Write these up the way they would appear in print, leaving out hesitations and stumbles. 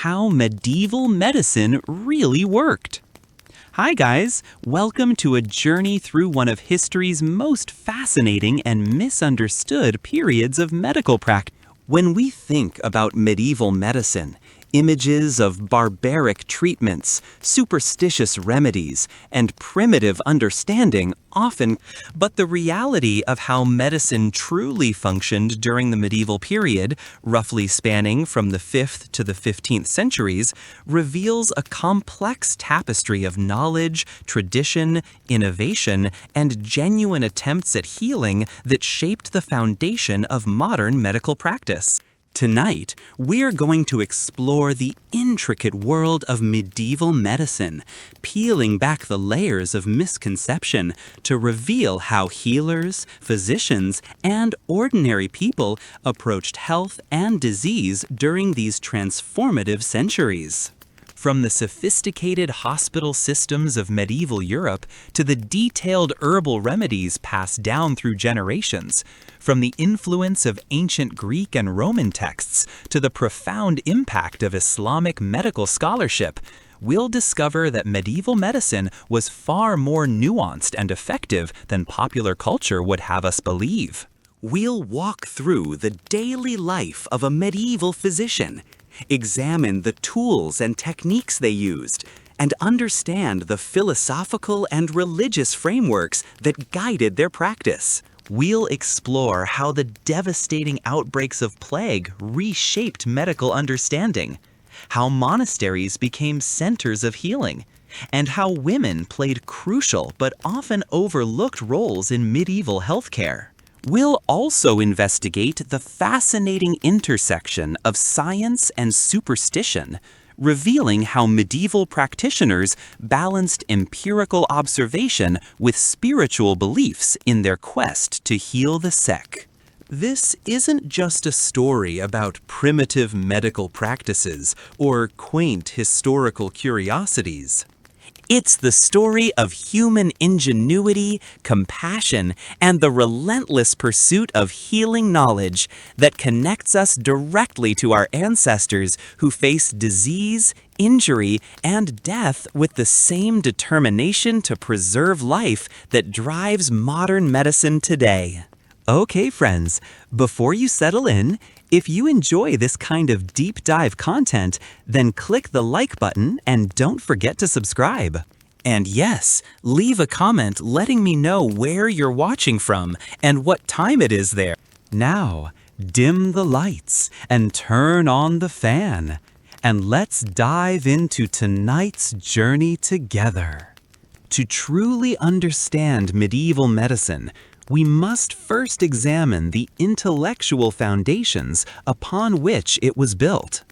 how medieval medicine really worked. Hi guys, welcome to a journey through one of history's most fascinating and misunderstood periods of medical practice. When we think about medieval medicine, images of barbaric treatments, superstitious remedies, and primitive understanding often, but the reality of how medicine truly functioned during the medieval period, roughly spanning from the 5th to the 15th centuries, reveals a complex tapestry of knowledge, tradition, innovation, and genuine attempts at healing that shaped the foundation of modern medical practice. Tonight, we're going to explore the intricate world of medieval medicine, peeling back the layers of misconception to reveal how healers, physicians, and ordinary people approached health and disease during these transformative centuries. From the sophisticated hospital systems of medieval Europe to the detailed herbal remedies passed down through generations, from the influence of ancient Greek and Roman texts to the profound impact of Islamic medical scholarship, we'll discover that medieval medicine was far more nuanced and effective than popular culture would have us believe. We'll walk through the daily life of a medieval physician, examine the tools and techniques they used, and understand the philosophical and religious frameworks that guided their practice. We'll explore how the devastating outbreaks of plague reshaped medical understanding, how monasteries became centers of healing, and how women played crucial but often overlooked roles in medieval healthcare. We'll also investigate the fascinating intersection of science and superstition, revealing how medieval practitioners balanced empirical observation with spiritual beliefs in their quest to heal the sick. This isn't just a story about primitive medical practices or quaint historical curiosities. It's the story of human ingenuity, compassion, and the relentless pursuit of healing knowledge that connects us directly to our ancestors who faced disease, injury, and death with the same determination to preserve life that drives modern medicine today. Okay, friends, before you settle in, if you enjoy this kind of deep dive content, then click the like button and don't forget to subscribe. And yes, leave a comment letting me know where you're watching from and what time it is there. Now, dim the lights and turn on the fan, and let's dive into tonight's journey together. To truly understand medieval medicine, we must first examine the intellectual foundations upon which it was built.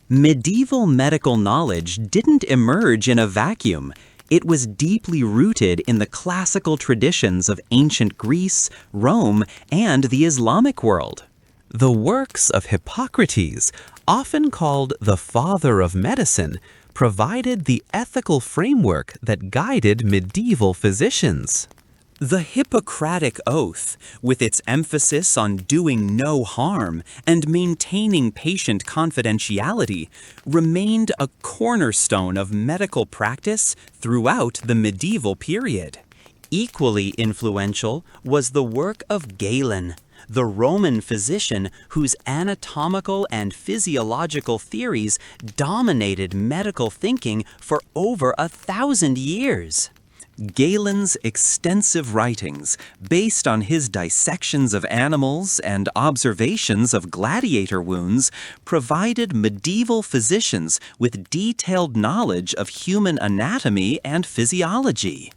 Medieval medical knowledge didn't emerge in a vacuum. It was deeply rooted in the classical traditions of ancient Greece, Rome, and the Islamic world. The works of Hippocrates, often called the father of medicine, provided the ethical framework that guided medieval physicians. The Hippocratic Oath, with its emphasis on doing no harm and maintaining patient confidentiality, remained a cornerstone of medical practice throughout the medieval period. Equally influential was the work of Galen, the Roman physician whose anatomical and physiological theories dominated medical thinking for over 1,000 years. Galen's extensive writings, based on his dissections of animals and observations of gladiator wounds, provided medieval physicians with detailed knowledge of human anatomy and physiology.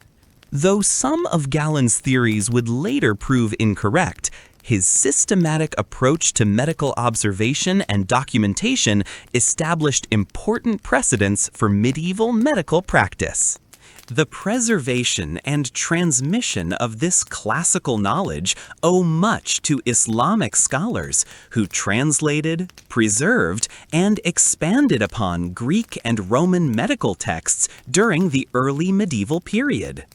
Though some of Galen's theories would later prove incorrect, his systematic approach to medical observation and documentation established important precedents for medieval medical practice. The preservation and transmission of this classical knowledge owe much to Islamic scholars who translated, preserved, and expanded upon Greek and Roman medical texts during the early medieval period.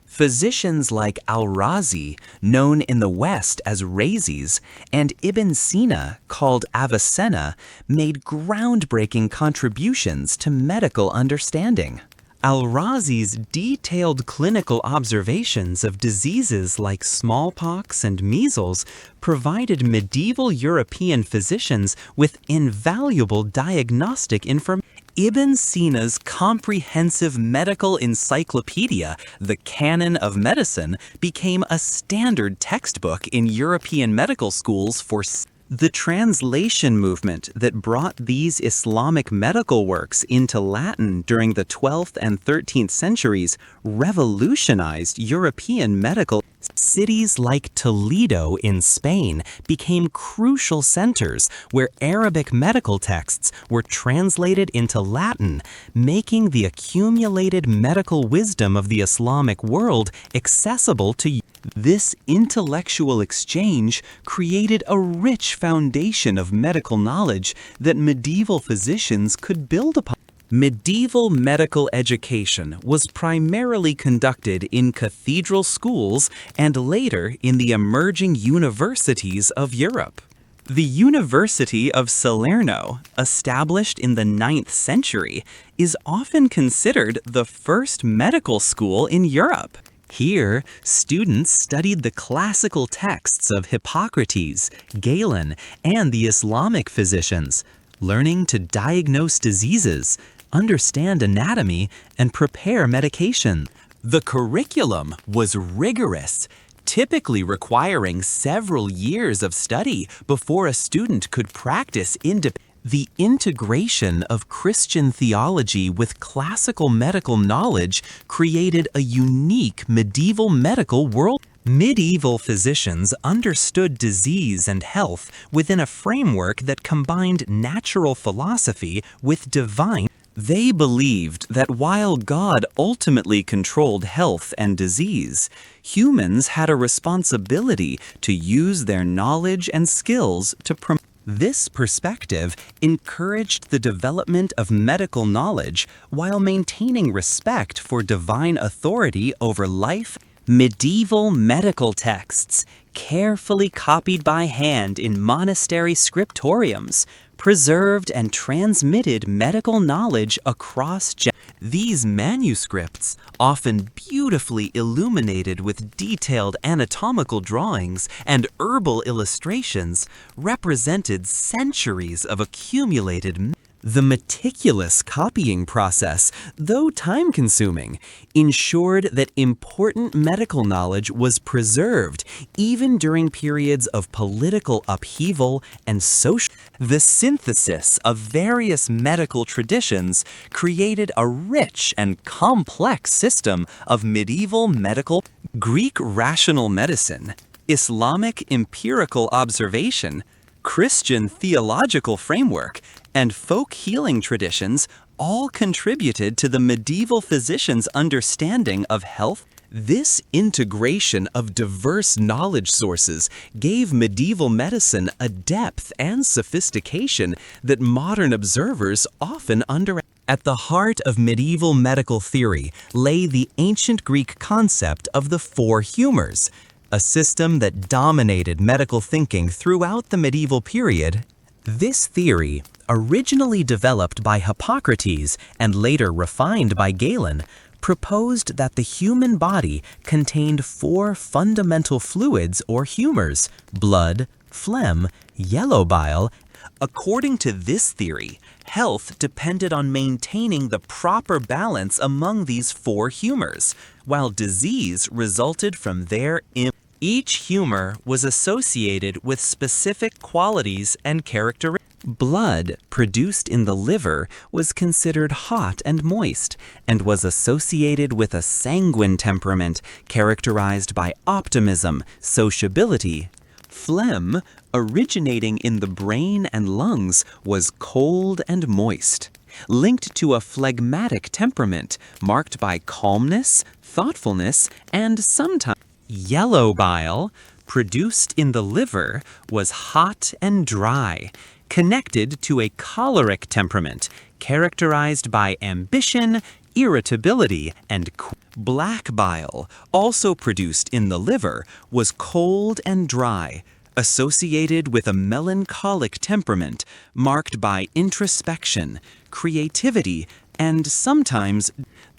Physicians like Al-Razi, known in the West as Rhazes, and Ibn Sina, called Avicenna, made groundbreaking contributions to medical understanding. Al-Razi's detailed clinical observations of diseases like smallpox and measles provided medieval European physicians with invaluable diagnostic information. Ibn Sina's comprehensive medical encyclopedia, the Canon of Medicine, became a standard textbook in European medical schools for the translation movement that brought these Islamic medical works into Latin during the 12th and 13th centuries revolutionized European medical. Cities like Toledo in Spain became crucial centers where Arabic medical texts were translated into Latin, making the accumulated medical wisdom of the Islamic world accessible to. This intellectual exchange created a rich foundation of medical knowledge that medieval physicians could build upon. Medieval medical education was primarily conducted in cathedral schools and later in the emerging universities of Europe. The University of Salerno, established in the 9th century, is often considered the first medical school in Europe. Here, students studied the classical texts of Hippocrates, Galen, and the Islamic physicians, learning to diagnose diseases, understand anatomy, and prepare medication. The curriculum was rigorous, typically requiring several years of study before a student could practice independently. The integration of Christian theology with classical medical knowledge created a unique medieval medical world. Medieval physicians understood disease and health within a framework that combined natural philosophy with divine. They believed that while God ultimately controlled health and disease, humans had a responsibility to use their knowledge and skills to promote. This perspective encouraged the development of medical knowledge while maintaining respect for divine authority over life. Medieval medical texts, carefully copied by hand in monastery scriptoriums, preserved and transmitted medical knowledge across generations. These manuscripts, often beautifully illuminated with detailed anatomical drawings and herbal illustrations, represented centuries of accumulated. The meticulous copying process, though time-consuming, ensured that important medical knowledge was preserved even during periods of political upheaval and social. The synthesis of various medical traditions created a rich and complex system of medieval medical. Greek rational medicine, Islamic empirical observation, Christian theological framework, and folk healing traditions all contributed to the medieval physician's understanding of health. This integration of diverse knowledge sources gave medieval medicine a depth and sophistication that modern observers often underestimate. At the heart of medieval medical theory lay the ancient Greek concept of the four humors, a system that dominated medical thinking throughout the medieval period. This theory, originally developed by Hippocrates and later refined by Galen, proposed that the human body contained four fundamental fluids or humors: blood, phlegm, yellow bile. According to this theory, health depended on maintaining the proper balance among these four humors, while disease resulted from their imbalance. Each humor was associated with specific qualities and characteristics. Blood produced in the liver was considered hot and moist and was associated with a sanguine temperament characterized by optimism, sociability. Phlegm, originating in the brain and lungs, was cold and moist, linked to a phlegmatic temperament marked by calmness, thoughtfulness, and sometimes. Yellow bile, produced in the liver, was hot and dry, connected to a choleric temperament characterized by ambition, irritability, and black bile, also produced in the liver, was cold and dry, associated with a melancholic temperament marked by introspection, creativity, and sometimes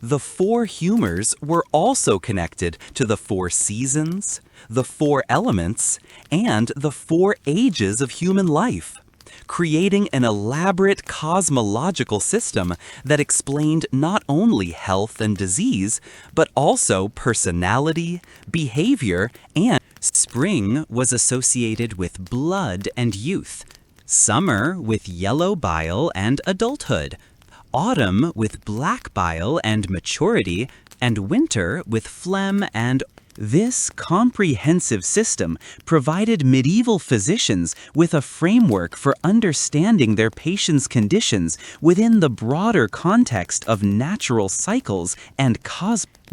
the four humors were also connected to the four seasons, the four elements, and the four ages of human life, creating an elaborate cosmological system that explained not only health and disease, but also personality, behavior, and spring was associated with blood and youth, summer with yellow bile and adulthood, autumn with black bile and maturity, and winter with phlegm and this comprehensive system provided medieval physicians with a framework for understanding their patients' conditions within the broader context of natural cycles and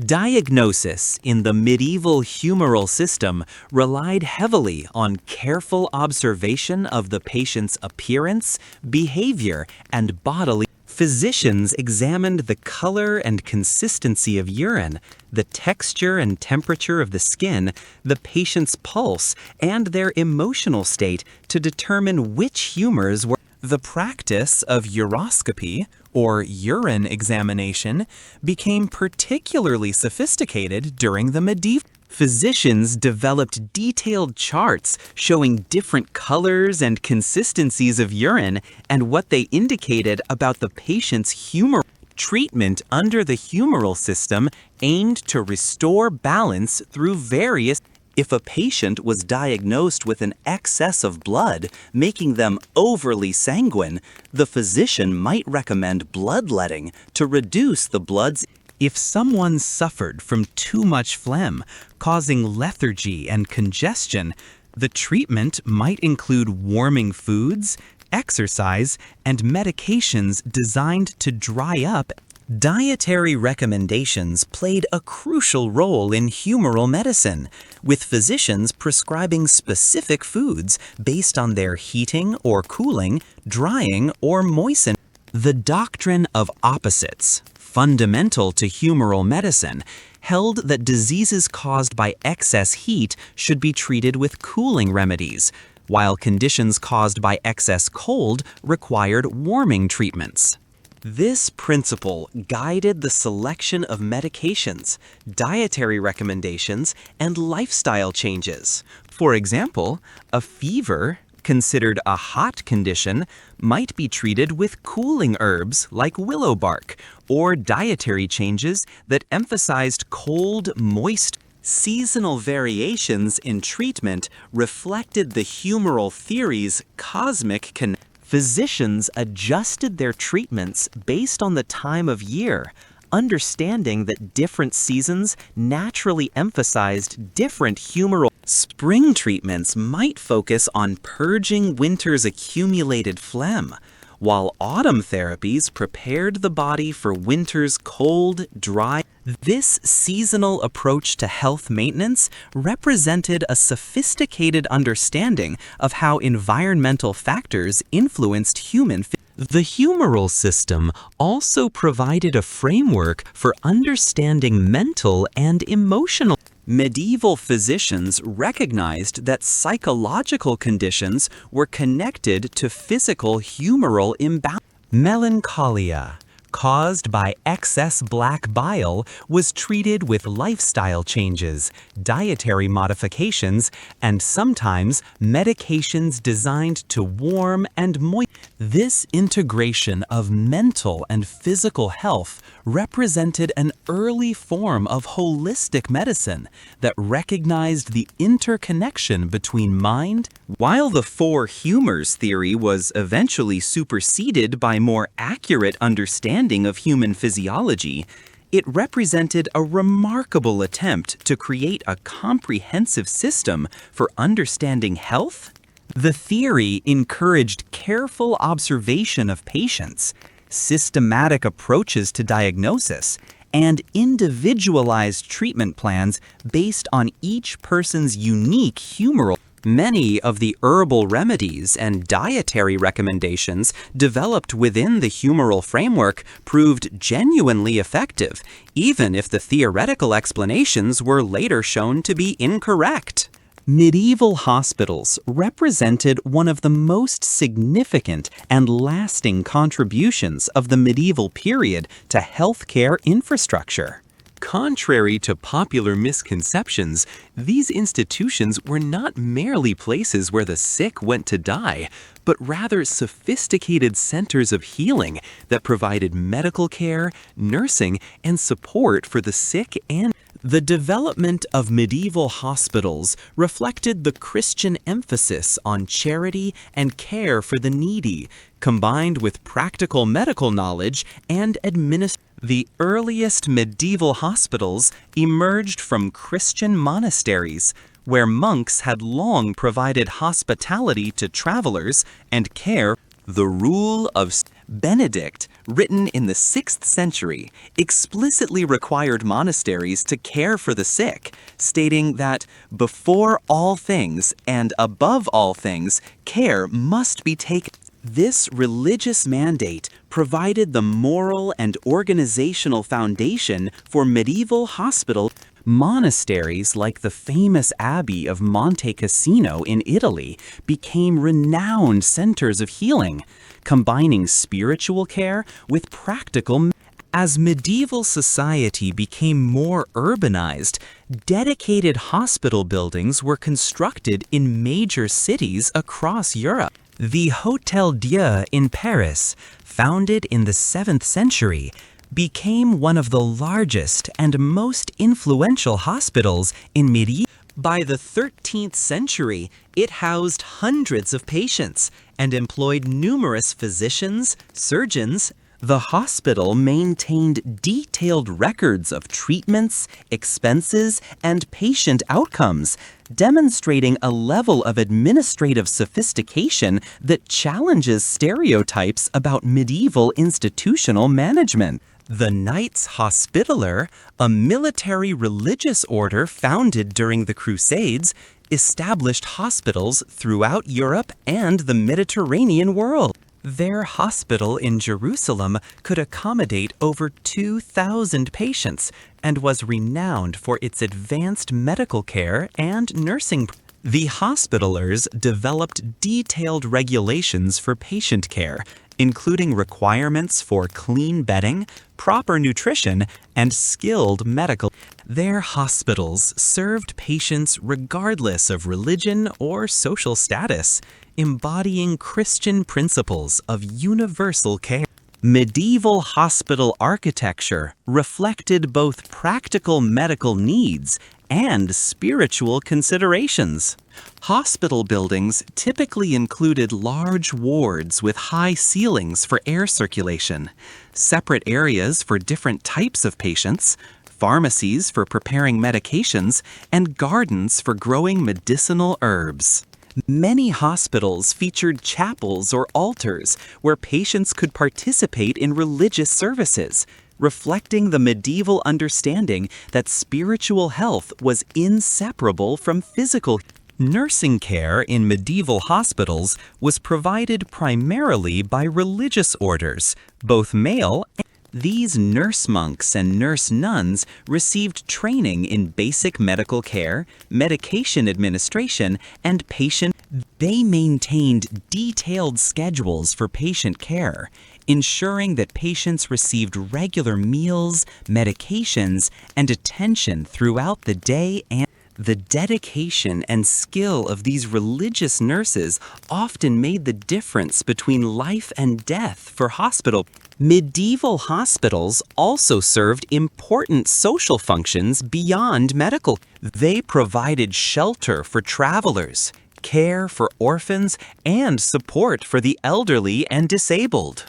diagnosis in the medieval humoral system relied heavily on careful observation of the patient's appearance, behavior, and bodily. Physicians examined the color and consistency of urine, the texture and temperature of the skin, the patient's pulse, and their emotional state to determine which humors were. The practice of uroscopy, or urine examination, became particularly sophisticated during the medieval. Physicians developed detailed charts showing different colors and consistencies of urine and what they indicated about the patient's humor. Treatment under the humoral system aimed to restore balance through various. If a patient was diagnosed with an excess of blood, making them overly sanguine, the physician might recommend bloodletting to reduce the blood's. If someone suffered from too much phlegm, causing lethargy and congestion, the treatment might include warming foods, exercise, and medications designed to dry up. Dietary recommendations played a crucial role in humoral medicine, with physicians prescribing specific foods based on their heating or cooling, drying or moistening. The doctrine of opposites, fundamental to humoral medicine, held that diseases caused by excess heat should be treated with cooling remedies, while conditions caused by excess cold required warming treatments. This principle guided the selection of medications, dietary recommendations, and lifestyle changes. For example, a fever, considered a hot condition, might be treated with cooling herbs like willow bark, or dietary changes that emphasized cold, moist. Seasonal variations in treatment reflected the humoral theory's cosmic connection. Physicians adjusted their treatments based on the time of year, understanding that different seasons naturally emphasized different humoral. Spring treatments might focus on purging winter's accumulated phlegm, while autumn therapies prepared the body for winter's cold, dry. This seasonal approach to health maintenance represented a sophisticated understanding of how environmental factors influenced human. The humoral system also provided a framework for understanding mental and emotional. Medieval physicians recognized that psychological conditions were connected to physical humoral imbalance. Melancholia, caused by excess black bile, was treated with lifestyle changes, dietary modifications, and sometimes medications designed to warm and moisten. This integration of mental and physical health represented an early form of holistic medicine that recognized the interconnection between mind. While the four humors theory was eventually superseded by more accurate understanding of human physiology, it represented a remarkable attempt to create a comprehensive system for understanding health. The theory encouraged careful observation of patients, systematic approaches to diagnosis, and individualized treatment plans based on each person's unique humoral. Many of the herbal remedies and dietary recommendations developed within the humoral framework proved genuinely effective, even if the theoretical explanations were later shown to be incorrect. Medieval hospitals represented one of the most significant and lasting contributions of the medieval period to healthcare infrastructure. Contrary to popular misconceptions, these institutions were not merely places where the sick went to die, but rather sophisticated centers of healing that provided medical care, nursing, and support for the sick and the development of medieval hospitals reflected the Christian emphasis on charity and care for the needy, combined with practical medical knowledge and administration. The earliest medieval hospitals emerged from Christian monasteries, where monks had long provided hospitality to travelers and care. The Rule of Benedict, written in the 6th century, explicitly required monasteries to care for the sick, stating that before all things and above all things, care must be taken. This religious mandate provided the moral and organizational foundation for medieval hospital. Monasteries like the famous Abbey of Monte Cassino in Italy became renowned centers of healing, combining spiritual care with practical. As medieval society became more urbanized, dedicated hospital buildings were constructed in major cities across Europe. The Hôtel Dieu in Paris, founded in the 7th century, became one of the largest and most influential hospitals in medieval. By the 13th century, it housed hundreds of patients and employed numerous physicians, surgeons. The hospital maintained detailed records of treatments, expenses, and patient outcomes, demonstrating a level of administrative sophistication that challenges stereotypes about medieval institutional management. The Knights Hospitaller, a military religious order founded during the Crusades, established hospitals throughout Europe and the Mediterranean world. Their hospital in Jerusalem could accommodate over 2,000 patients and was renowned for its advanced medical care and nursing. The Hospitallers developed detailed regulations for patient care, including requirements for clean bedding, proper nutrition, and skilled medical. Their hospitals served patients regardless of religion or social status, embodying Christian principles of universal care. Medieval hospital architecture reflected both practical medical needs and spiritual considerations. Hospital buildings typically included large wards with high ceilings for air circulation, separate areas for different types of patients, pharmacies for preparing medications, and gardens for growing medicinal herbs. Many hospitals featured chapels or altars where patients could participate in religious services, reflecting the medieval understanding that spiritual health was inseparable from physical. Nursing care in medieval hospitals was provided primarily by religious orders, both male and these nurse monks and nurse nuns received training in basic medical care, medication administration, and patient. They maintained detailed schedules for patient care, ensuring that patients received regular meals, medications, and attention throughout the day. And the dedication and skill of these religious nurses often made the difference between life and death for hospital. Medieval hospitals also served important social functions beyond medical. They provided shelter for travelers, care for orphans, and support for the elderly and disabled.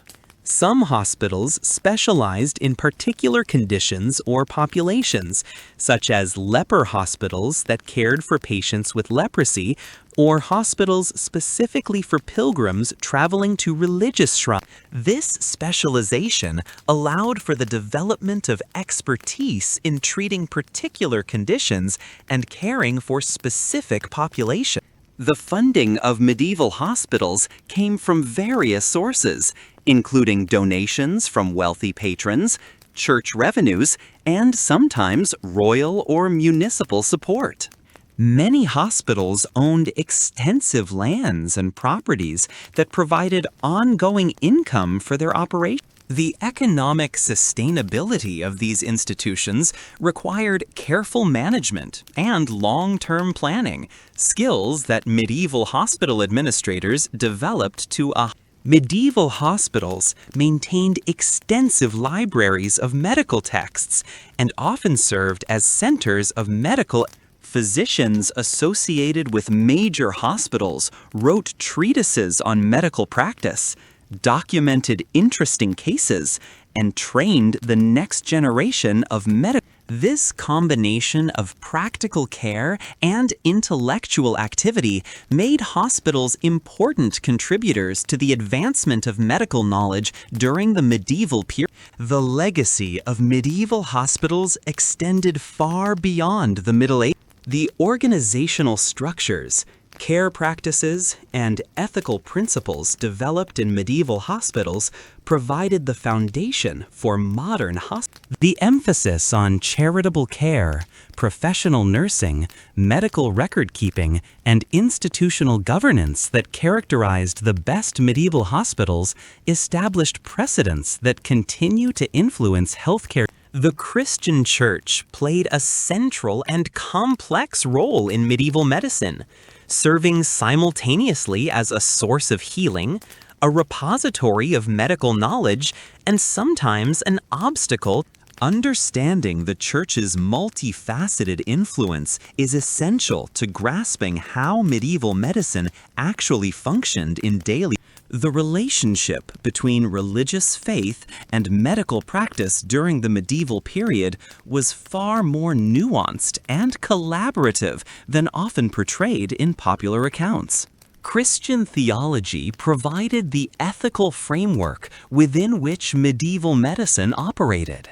Some hospitals specialized in particular conditions or populations, such as leper hospitals that cared for patients with leprosy, or hospitals specifically for pilgrims traveling to religious shrines. This specialization allowed for the development of expertise in treating particular conditions and caring for specific populations. The funding of medieval hospitals came from various sources, including donations from wealthy patrons, church revenues, and sometimes royal or municipal support. Many hospitals owned extensive lands and properties that provided ongoing income for their operation. The economic sustainability of these institutions required careful management and long-term planning, skills that medieval hospital administrators developed to a Medieval hospitals maintained extensive libraries of medical texts and often served as centers of medical. Physicians associated with major hospitals wrote treatises on medical practice, documented interesting cases, and trained the next generation of medical. This combination of practical care and intellectual activity made hospitals important contributors to the advancement of medical knowledge during the medieval period. The legacy of medieval hospitals extended far beyond the Middle Ages. The organizational structures, care practices, and ethical principles developed in medieval hospitals provided the foundation for modern hospitals. The emphasis on charitable care, professional nursing, medical record-keeping, and institutional governance that characterized the best medieval hospitals established precedents that continue to influence healthcare. The Christian Church played a central and complex role in medieval medicine, serving simultaneously as a source of healing, a repository of medical knowledge, and sometimes an obstacle. Understanding the Church's multifaceted influence is essential to grasping how medieval medicine actually functioned in daily life. The relationship between religious faith and medical practice during the medieval period was far more nuanced and collaborative than often portrayed in popular accounts. Christian theology provided the ethical framework within which medieval medicine operated.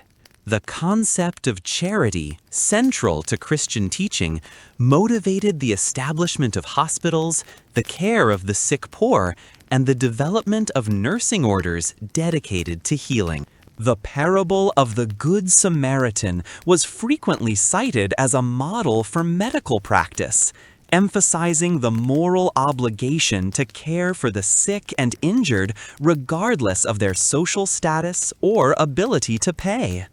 The concept of charity, central to Christian teaching, motivated the establishment of hospitals, the care of the sick poor, and the development of nursing orders dedicated to healing. The parable of the Good Samaritan was frequently cited as a model for medical practice, emphasizing the moral obligation to care for the sick and injured regardless of their social status or ability to pay.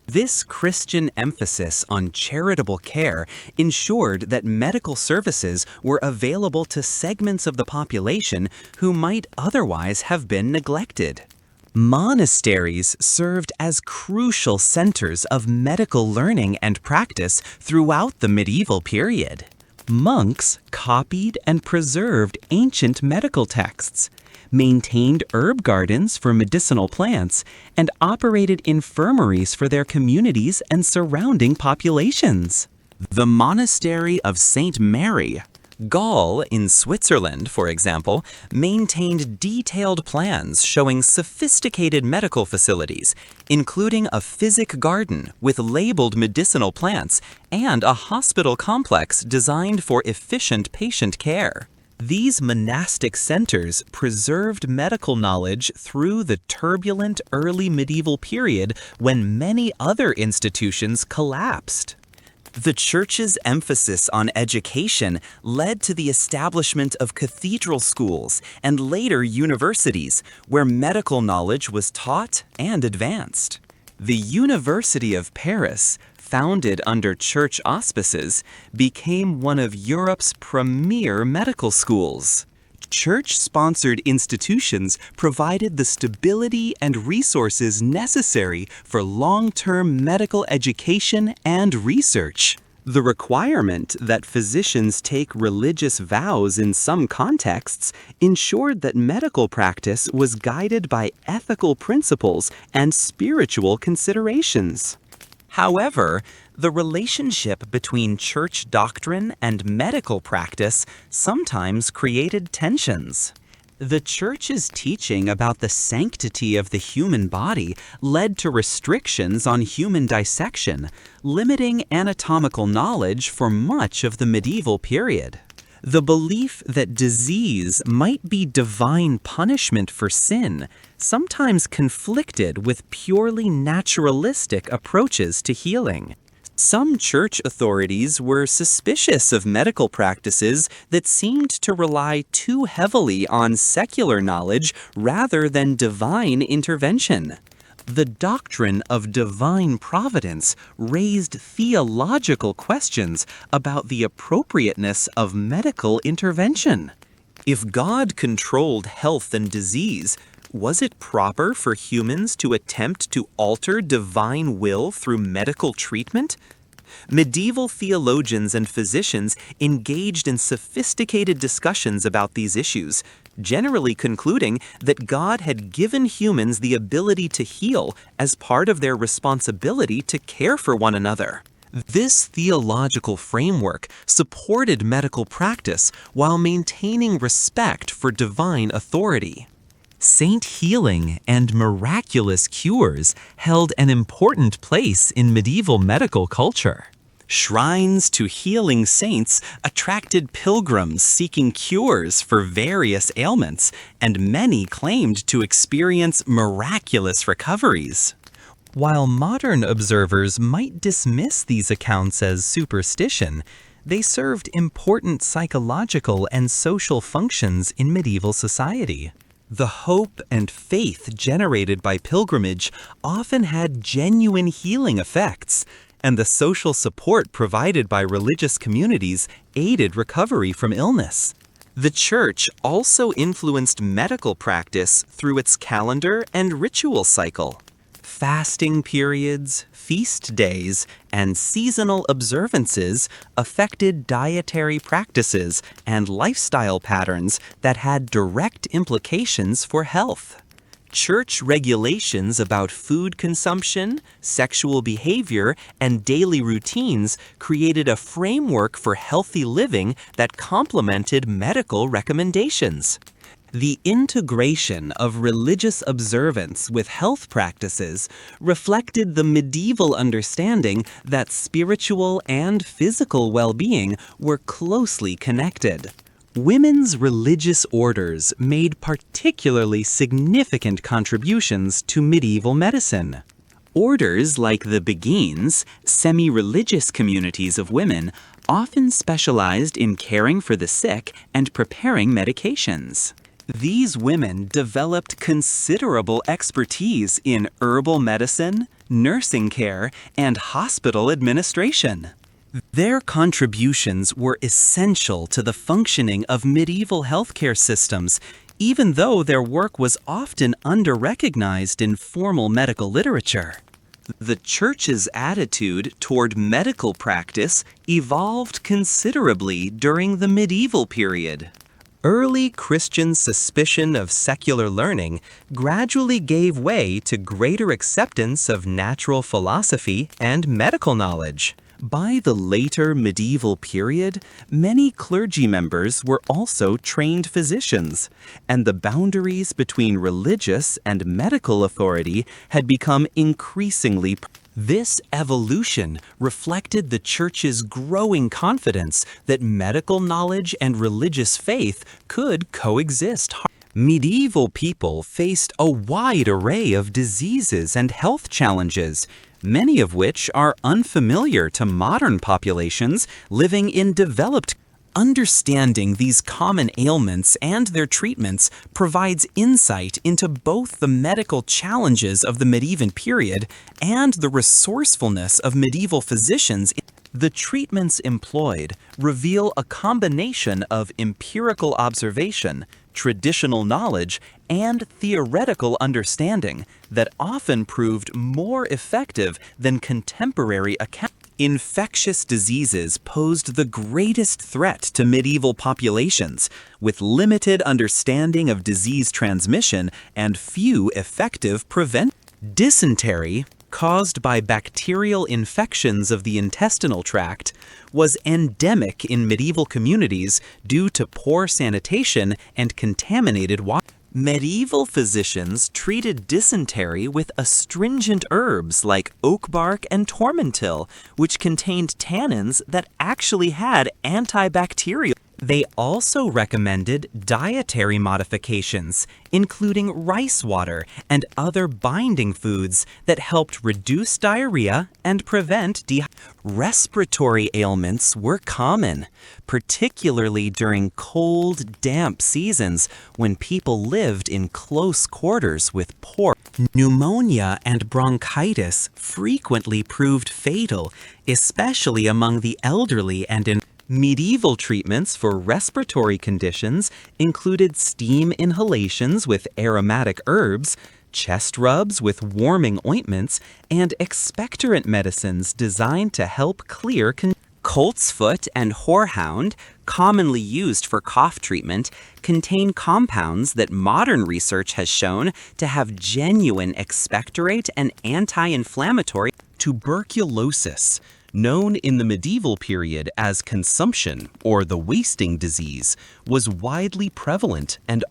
This Christian emphasis on charitable care ensured that medical services were available to segments of the population who might otherwise have been neglected. Monasteries served as crucial centers of medical learning and practice throughout the medieval period. Monks copied and preserved ancient medical texts, maintained herb gardens for medicinal plants, and operated infirmaries for their communities and surrounding populations. The monastery of St. Mary, Gaul in Switzerland, for example, maintained detailed plans showing sophisticated medical facilities, including a physic garden with labeled medicinal plants and a hospital complex designed for efficient patient care. These monastic centers preserved medical knowledge through the turbulent early medieval period when many other institutions collapsed. The Church's emphasis on education led to the establishment of cathedral schools and later universities, where medical knowledge was taught and advanced. The University of Paris, founded under church auspices, became one of Europe's premier medical schools. Church-sponsored institutions provided the stability and resources necessary for long-term medical education and research. The requirement that physicians take religious vows in some contexts ensured that medical practice was guided by ethical principles and spiritual considerations. However, the relationship between church doctrine and medical practice sometimes created tensions. The Church's teaching about the sanctity of the human body led to restrictions on human dissection, limiting anatomical knowledge for much of the medieval period. The belief that disease might be divine punishment for sin sometimes conflicted with purely naturalistic approaches to healing. Some church authorities were suspicious of medical practices that seemed to rely too heavily on secular knowledge rather than divine intervention. The doctrine of divine providence raised theological questions about the appropriateness of medical intervention. If God controlled health and disease, was it proper for humans to attempt to alter divine will through medical treatment? Medieval theologians and physicians engaged in sophisticated discussions about these issues, generally concluding that God had given humans the ability to heal as part of their responsibility to care for one another. This theological framework supported medical practice while maintaining respect for divine authority. Saint healing and miraculous cures held an important place in medieval medical culture. Shrines to healing saints attracted pilgrims seeking cures for various ailments, and many claimed to experience miraculous recoveries. While modern observers might dismiss these accounts as superstition, they served important psychological and social functions in medieval society. The hope and faith generated by pilgrimage often had genuine healing effects, and the social support provided by religious communities aided recovery from illness. The Church also influenced medical practice through its calendar and ritual cycle. Fasting periods, feast days, and seasonal observances affected dietary practices and lifestyle patterns that had direct implications for health. Church regulations about food consumption, sexual behavior, and daily routines created a framework for healthy living that complemented medical recommendations. The integration of religious observance with health practices reflected the medieval understanding that spiritual and physical well-being were closely connected. Women's religious orders made particularly significant contributions to medieval medicine. Orders like the Beguines, semi-religious communities of women, often specialized in caring for the sick and preparing medications. These women developed considerable expertise in herbal medicine, nursing care, and hospital administration. Their contributions were essential to the functioning of medieval healthcare systems, even though their work was often under-recognized in formal medical literature. The Church's attitude toward medical practice evolved considerably during the medieval period. Early Christian suspicion of secular learning gradually gave way to greater acceptance of natural philosophy and medical knowledge. By the later medieval period, many clergy members were also trained physicians, and the boundaries between religious and medical authority had become increasingly. This evolution reflected the Church's growing confidence that medical knowledge and religious faith could coexist. Medieval people faced a wide array of diseases and health challenges, many of which are unfamiliar to modern populations living in developed. Understanding these common ailments and their treatments provides insight into both the medical challenges of the medieval period and the resourcefulness of medieval physicians. The treatments employed reveal a combination of empirical observation, traditional knowledge, and theoretical understanding that often proved more effective than contemporary accounts. Infectious diseases posed the greatest threat to medieval populations, with limited understanding of disease transmission and few effective prevent. Dysentery, caused by bacterial infections of the intestinal tract, was endemic in medieval communities due to poor sanitation and contaminated water. Medieval physicians treated dysentery with astringent herbs like oak bark and tormentil, which contained tannins that actually had antibacterial. They also recommended dietary modifications, including rice water and other binding foods that helped reduce diarrhea and prevent dehydration. Respiratory ailments were common, particularly during cold, damp seasons when people lived in close quarters with poor. Pneumonia and bronchitis frequently proved fatal, especially among the elderly and in medieval treatments for respiratory conditions included steam inhalations with aromatic herbs, chest rubs with warming ointments, and expectorant medicines designed to help clear colt's foot and horehound, commonly used for cough treatment, contain compounds that modern research has shown to have genuine expectorate and anti-inflammatory. Tuberculosis, known in the medieval period as consumption or the wasting disease, was widely prevalent and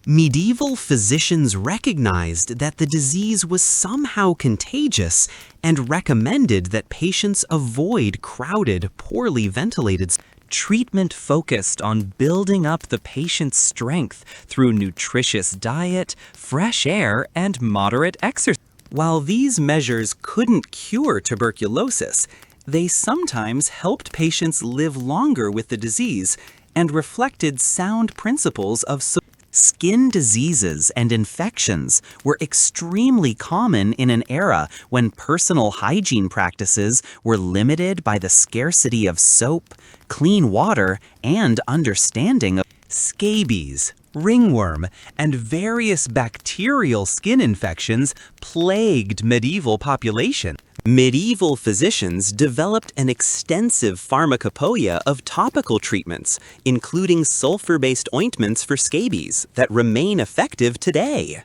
medieval physicians recognized that the disease was somehow contagious and recommended that patients avoid crowded, poorly ventilated. Treatment focused on building up the patient's strength through nutritious diet, fresh air, and moderate exercise. While these measures couldn't cure tuberculosis, they sometimes helped patients live longer with the disease and reflected sound principles of skin diseases and infections were extremely common in an era when personal hygiene practices were limited by the scarcity of soap, clean water, and understanding of scabies, ringworm, and various bacterial skin infections plagued medieval population. Medieval physicians developed an extensive pharmacopoeia of topical treatments, including sulfur-based ointments for scabies that remain effective today.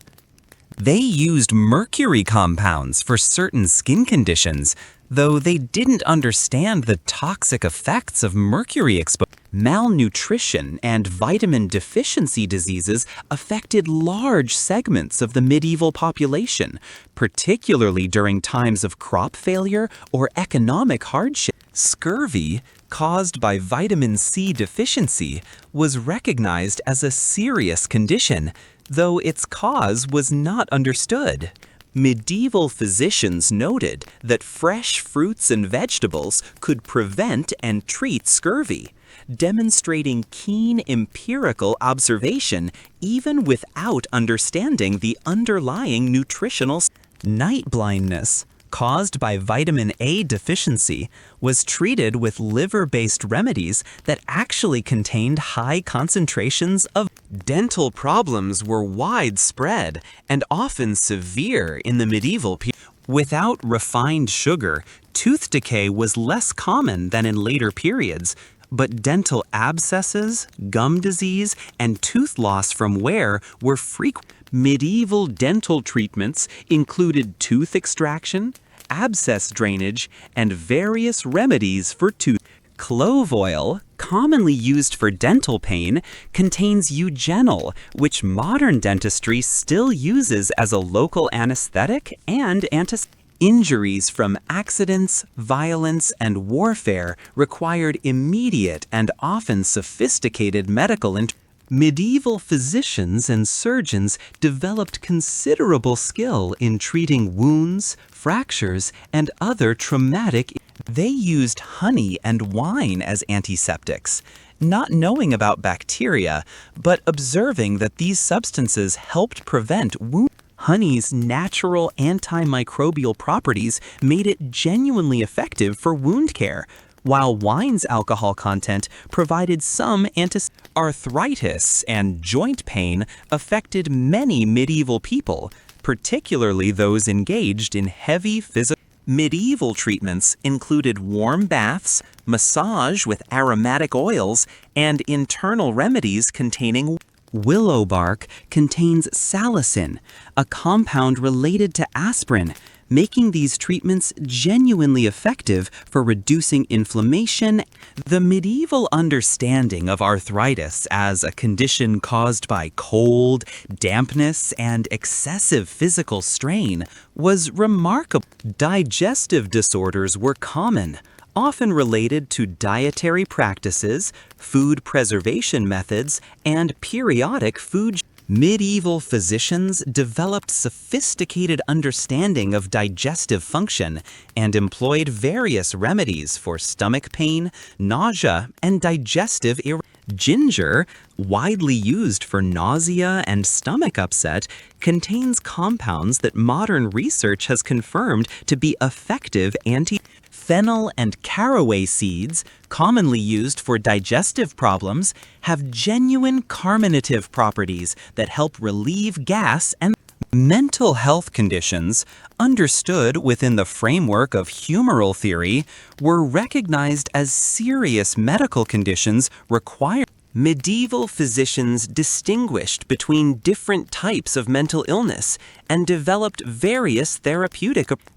They used mercury compounds for certain skin conditions, though they didn't understand the toxic effects of mercury exposure. Malnutrition and vitamin deficiency diseases affected large segments of the medieval population, particularly during times of crop failure or economic hardship. Scurvy, caused by vitamin C deficiency, was recognized as a serious condition, though its cause was not understood. Medieval physicians noted that fresh fruits and vegetables could prevent and treat scurvy, demonstrating keen empirical observation even without understanding the underlying nutritional. Night blindness, caused by vitamin A deficiency, was treated with liver-based remedies that actually contained high concentrations of. Dental problems were widespread and often severe in the medieval period. Without refined sugar, tooth decay was less common than in later periods, but dental abscesses, gum disease, and tooth loss from wear were frequent. Medieval dental treatments included tooth extraction, abscess drainage, and various remedies for tooth. Clove oil, commonly used for dental pain, contains eugenol, which modern dentistry still uses as a local anesthetic and antiseptic. Injuries from accidents, violence, and warfare required immediate and often sophisticated medical intervention. Medieval physicians and surgeons developed considerable skill in treating wounds, fractures, and other traumatic. They used honey and wine as antiseptics, not knowing about bacteria, but observing that these substances helped prevent wounds. Honey's natural antimicrobial properties made it genuinely effective for wound care, while wine's alcohol content provided some antiseptic. Arthritis and joint pain affected many medieval people, particularly those engaged in heavy physical. Medieval treatments included warm baths, massage with aromatic oils, and internal remedies containing. Willow bark contains salicin, a compound related to aspirin, making these treatments genuinely effective for reducing inflammation. The medieval understanding of arthritis as a condition caused by cold, dampness, and excessive physical strain was remarkable. Digestive disorders were common, often related to dietary practices, food preservation methods, and periodic food. Medieval physicians developed sophisticated understanding of digestive function and employed various remedies for stomach pain, nausea, and digestive irritation. Ginger, widely used for nausea and stomach upset, contains compounds that modern research has confirmed to be effective Fennel and caraway seeds, commonly used for digestive problems, have genuine carminative properties that help relieve gas and mental health conditions, understood within the framework of humoral theory, were recognized as serious medical conditions requiring. Medieval physicians distinguished between different types of mental illness and developed various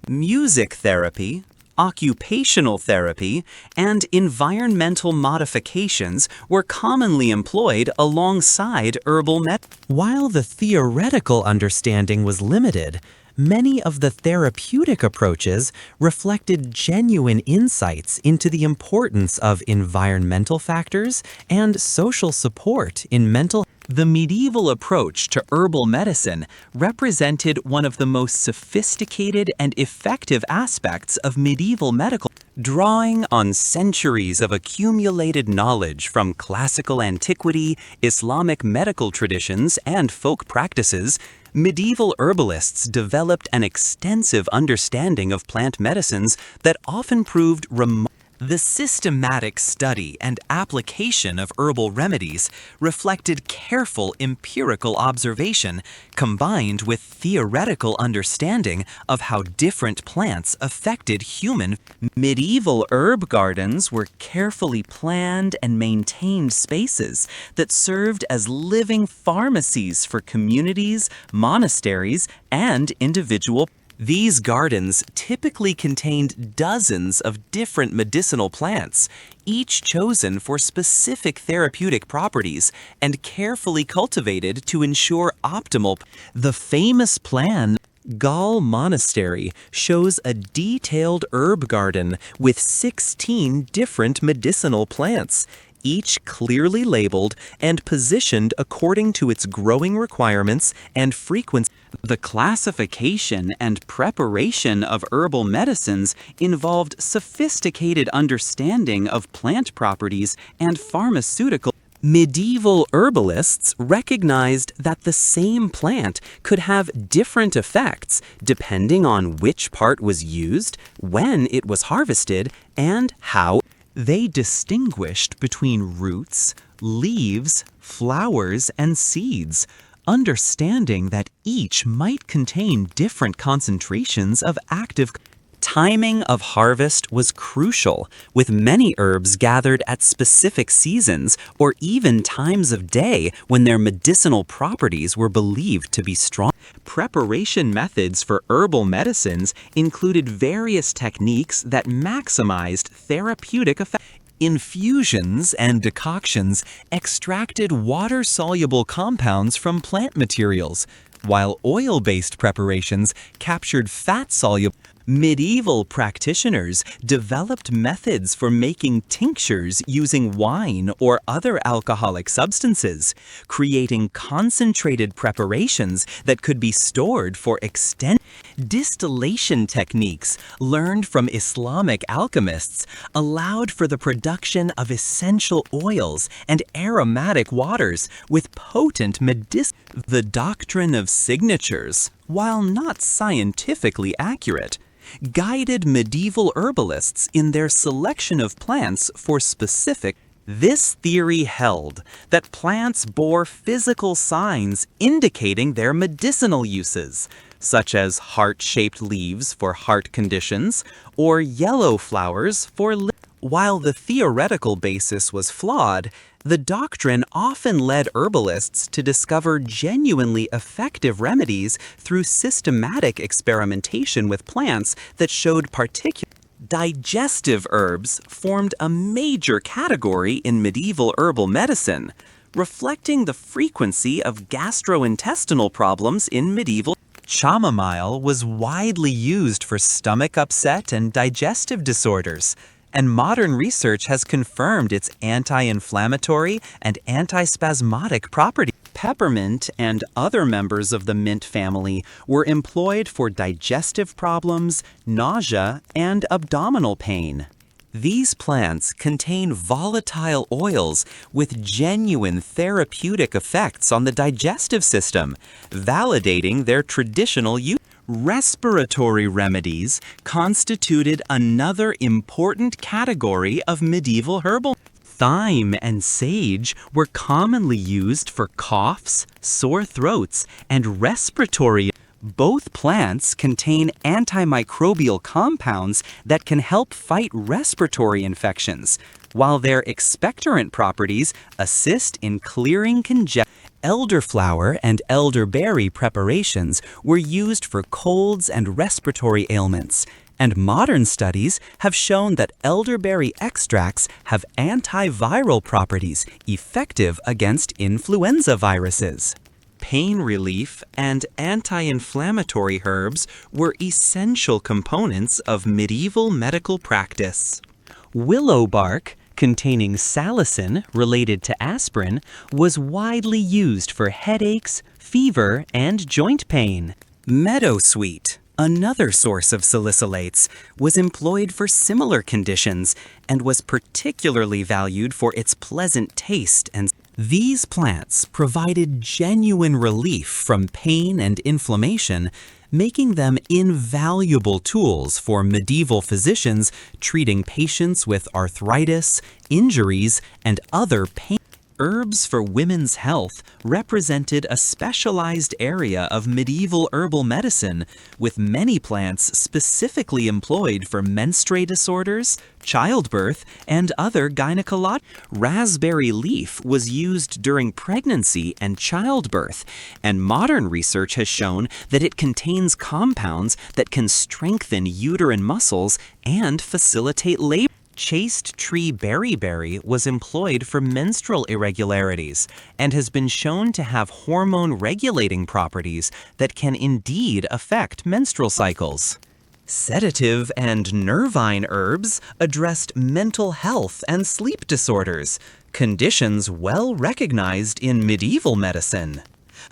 music therapy, occupational therapy, and environmental modifications were commonly employed alongside herbal medicine. While the theoretical understanding was limited, many of the therapeutic approaches reflected genuine insights into the importance of environmental factors and social support in mental health. The medieval approach to herbal medicine represented one of the most sophisticated and effective aspects of medieval medical. Drawing on centuries of accumulated knowledge from classical antiquity, Islamic medical traditions, and folk practices, medieval herbalists developed an extensive understanding of plant medicines that often proved remarkable. The systematic study and application of herbal remedies reflected careful empirical observation combined with theoretical understanding of how different plants affected human. Medieval herb gardens were carefully planned and maintained spaces that served as living pharmacies for communities, monasteries, and individual. These gardens typically contained dozens of different medicinal plants, each chosen for specific therapeutic properties and carefully cultivated to ensure optimal. The famous plan Gall Monastery shows a detailed herb garden with 16 different medicinal plants, each clearly labeled and positioned according to its growing requirements and frequency. The classification and preparation of herbal medicines involved sophisticated understanding of plant properties and pharmaceutical. Medieval herbalists recognized that the same plant could have different effects depending on which part was used, when it was harvested, and how. They distinguished between roots, leaves, flowers, and seeds, understanding that each might contain different concentrations of active. Timing of harvest was crucial, with many herbs gathered at specific seasons or even times of day when their medicinal properties were believed to be strong. Preparation methods for herbal medicines included various techniques that maximized therapeutic effect. Infusions and decoctions extracted water-soluble compounds from plant materials, while oil-based preparations captured fat-soluble. Medieval practitioners developed methods for making tinctures using wine or other alcoholic substances, creating concentrated preparations that could be stored for extended. Distillation techniques learned from Islamic alchemists allowed for the production of essential oils and aromatic waters with potent medicinal. The doctrine of signatures, while not scientifically accurate, guided medieval herbalists in their selection of plants for specific. This theory held that plants bore physical signs indicating their medicinal uses, such as heart-shaped leaves for heart conditions or yellow flowers for liver. While the theoretical basis was flawed, the doctrine often led herbalists to discover genuinely effective remedies through systematic experimentation with plants that showed particular. Digestive herbs formed a major category in medieval herbal medicine, reflecting the frequency of gastrointestinal problems in medieval. Chamomile was widely used for stomach upset and digestive disorders, and modern research has confirmed its anti-inflammatory and antispasmodic properties. Peppermint and other members of the mint family were employed for digestive problems, nausea, and abdominal pain. These plants contain volatile oils with genuine therapeutic effects on the digestive system, validating their traditional use. Respiratory remedies constituted another important category of medieval herbal. Thyme and sage were commonly used for coughs, sore throats, and respiratory. Both plants contain antimicrobial compounds that can help fight respiratory infections, while their expectorant properties assist in clearing congestion. Elderflower and elderberry preparations were used for colds and respiratory ailments, and modern studies have shown that elderberry extracts have antiviral properties effective against influenza viruses. Pain relief and anti-inflammatory herbs were essential components of medieval medical practice. Willow bark, containing salicin related to aspirin, was widely used for headaches, fever, and joint pain. Meadowsweet, another source of salicylates, was employed for similar conditions and was particularly valued for its pleasant taste and these plants provided genuine relief from pain and inflammation, making them invaluable tools for medieval physicians treating patients with arthritis, injuries, and other pain. Herbs for women's health represented a specialized area of medieval herbal medicine, with many plants specifically employed for menstrual disorders, childbirth, and other gynecological. Raspberry leaf was used during pregnancy and childbirth, and modern research has shown that it contains compounds that can strengthen uterine muscles and facilitate labor. Chaste tree berryberry was employed for menstrual irregularities and has been shown to have hormone-regulating properties that can indeed affect menstrual cycles. Sedative and nervine herbs addressed mental health and sleep disorders, conditions well recognized in medieval medicine.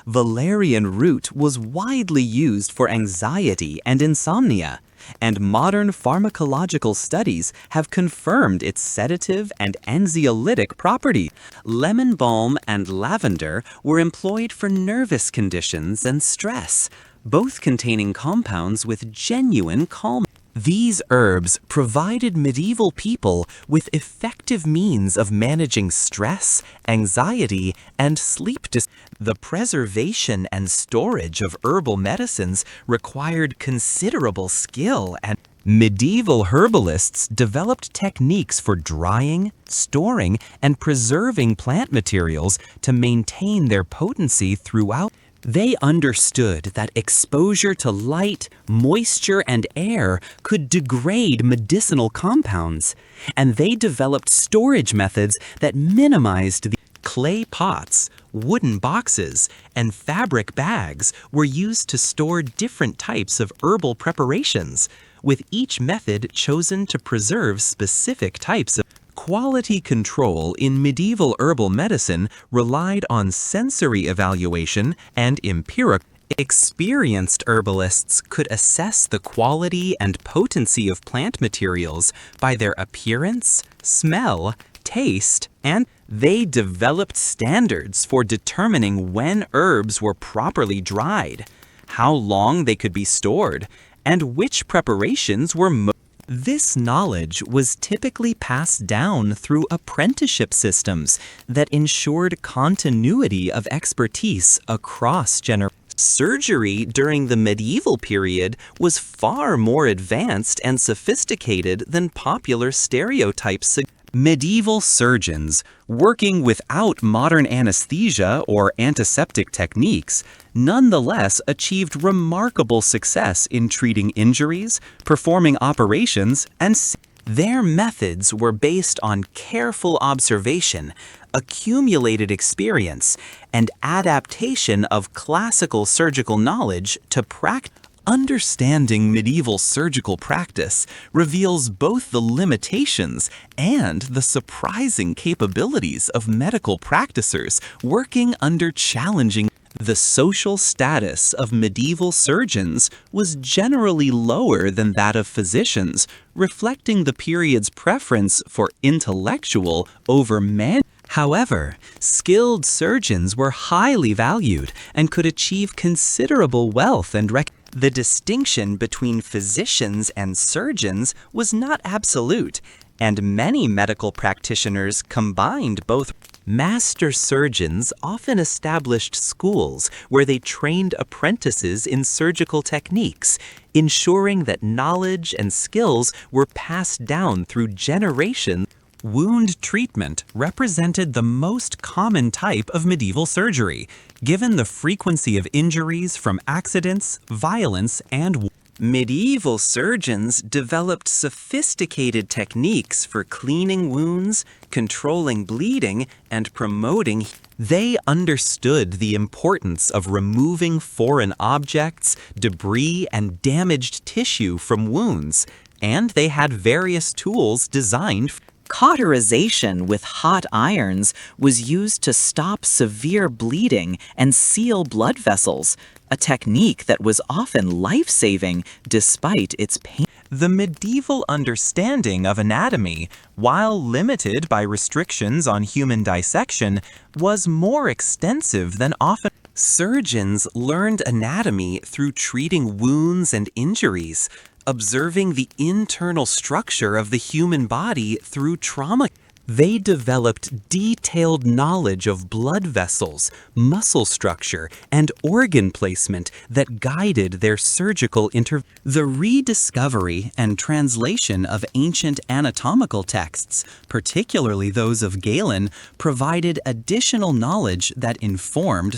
Valerian root was widely used for anxiety and insomnia, and modern pharmacological studies have confirmed its sedative and anxiolytic property. Lemon balm and lavender were employed for nervous conditions and stress, both containing compounds with genuine calm. These herbs provided medieval people with effective means of managing stress, anxiety, and sleep disorders. The preservation and storage of herbal medicines required considerable skill, and medieval herbalists developed techniques for drying, storing, and preserving plant materials to maintain their potency throughout. They understood that exposure to light, moisture, and air could degrade medicinal compounds, and they developed storage methods that minimized the clay pots, wooden boxes, and fabric bags were used to store different types of herbal preparations, with each method chosen to preserve specific types of. Quality control in medieval herbal medicine relied on sensory evaluation and empirical. Experienced herbalists could assess the quality and potency of plant materials by their appearance, smell, taste, and they developed standards for determining when herbs were properly dried, how long they could be stored, and which preparations were most. This knowledge was typically passed down through apprenticeship systems that ensured continuity of expertise across generations. Surgery during the medieval period was far more advanced and sophisticated than popular stereotypes. Medieval surgeons, working without modern anesthesia or antiseptic techniques, nonetheless achieved remarkable success in treating injuries, performing operations, and their methods were based on careful observation, accumulated experience, and adaptation of classical surgical knowledge to practice. Understanding medieval surgical practice reveals both the limitations and the surprising capabilities of medical practitioners working under challenging. The social status of medieval surgeons was generally lower than that of physicians, reflecting the period's preference for intellectual over man. However, skilled surgeons were highly valued and could achieve considerable wealth and The distinction between physicians and surgeons was not absolute, and many medical practitioners combined both. Master surgeons often established schools where they trained apprentices in surgical techniques, ensuring that knowledge and skills were passed down through generations. Wound treatment represented the most common type of medieval surgery, given the frequency of injuries from accidents, violence, and medieval surgeons developed sophisticated techniques for cleaning wounds, controlling bleeding, and promoting. They understood the importance of removing foreign objects, debris, and damaged tissue from wounds, and they had various tools designed. Cauterization with hot irons was used to stop severe bleeding and seal blood vessels, a technique that was often life-saving despite its pain. The medieval understanding of anatomy, while limited by restrictions on human dissection, was more extensive than often. Surgeons learned anatomy through treating wounds and injuries, observing the internal structure of the human body through trauma. They developed detailed knowledge of blood vessels, muscle structure, and organ placement that guided their surgical interventions. The rediscovery and translation of ancient anatomical texts, particularly those of Galen, provided additional knowledge that informed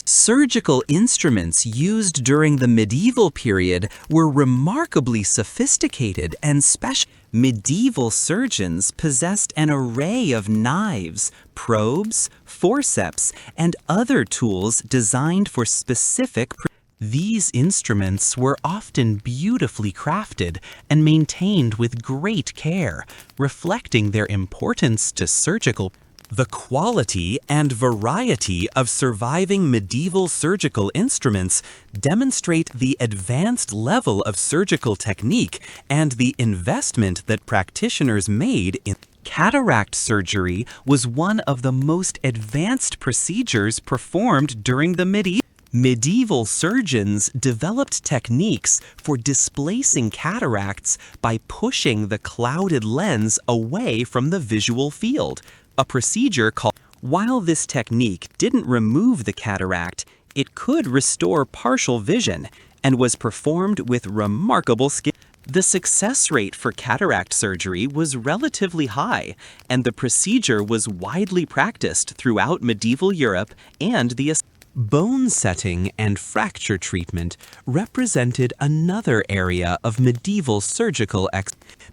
surgical instruments used during the medieval period were remarkably sophisticated and special. Medieval surgeons possessed an array of knives, probes, forceps, and other tools designed for specific. These instruments were often beautifully crafted and maintained with great care, reflecting their importance to surgical. The quality and variety of surviving medieval surgical instruments demonstrate the advanced level of surgical technique and the investment that practitioners made in. Cataract surgery was one of the most advanced procedures performed during the medieval surgeons developed techniques for displacing cataracts by pushing the clouded lens away from the visual field, a procedure called. While this technique didn't remove the cataract, it could restore partial vision and was performed with remarkable skill. The success rate for cataract surgery was relatively high, and the procedure was widely practiced throughout medieval Europe and the. Bone setting and fracture treatment represented another area of medieval surgical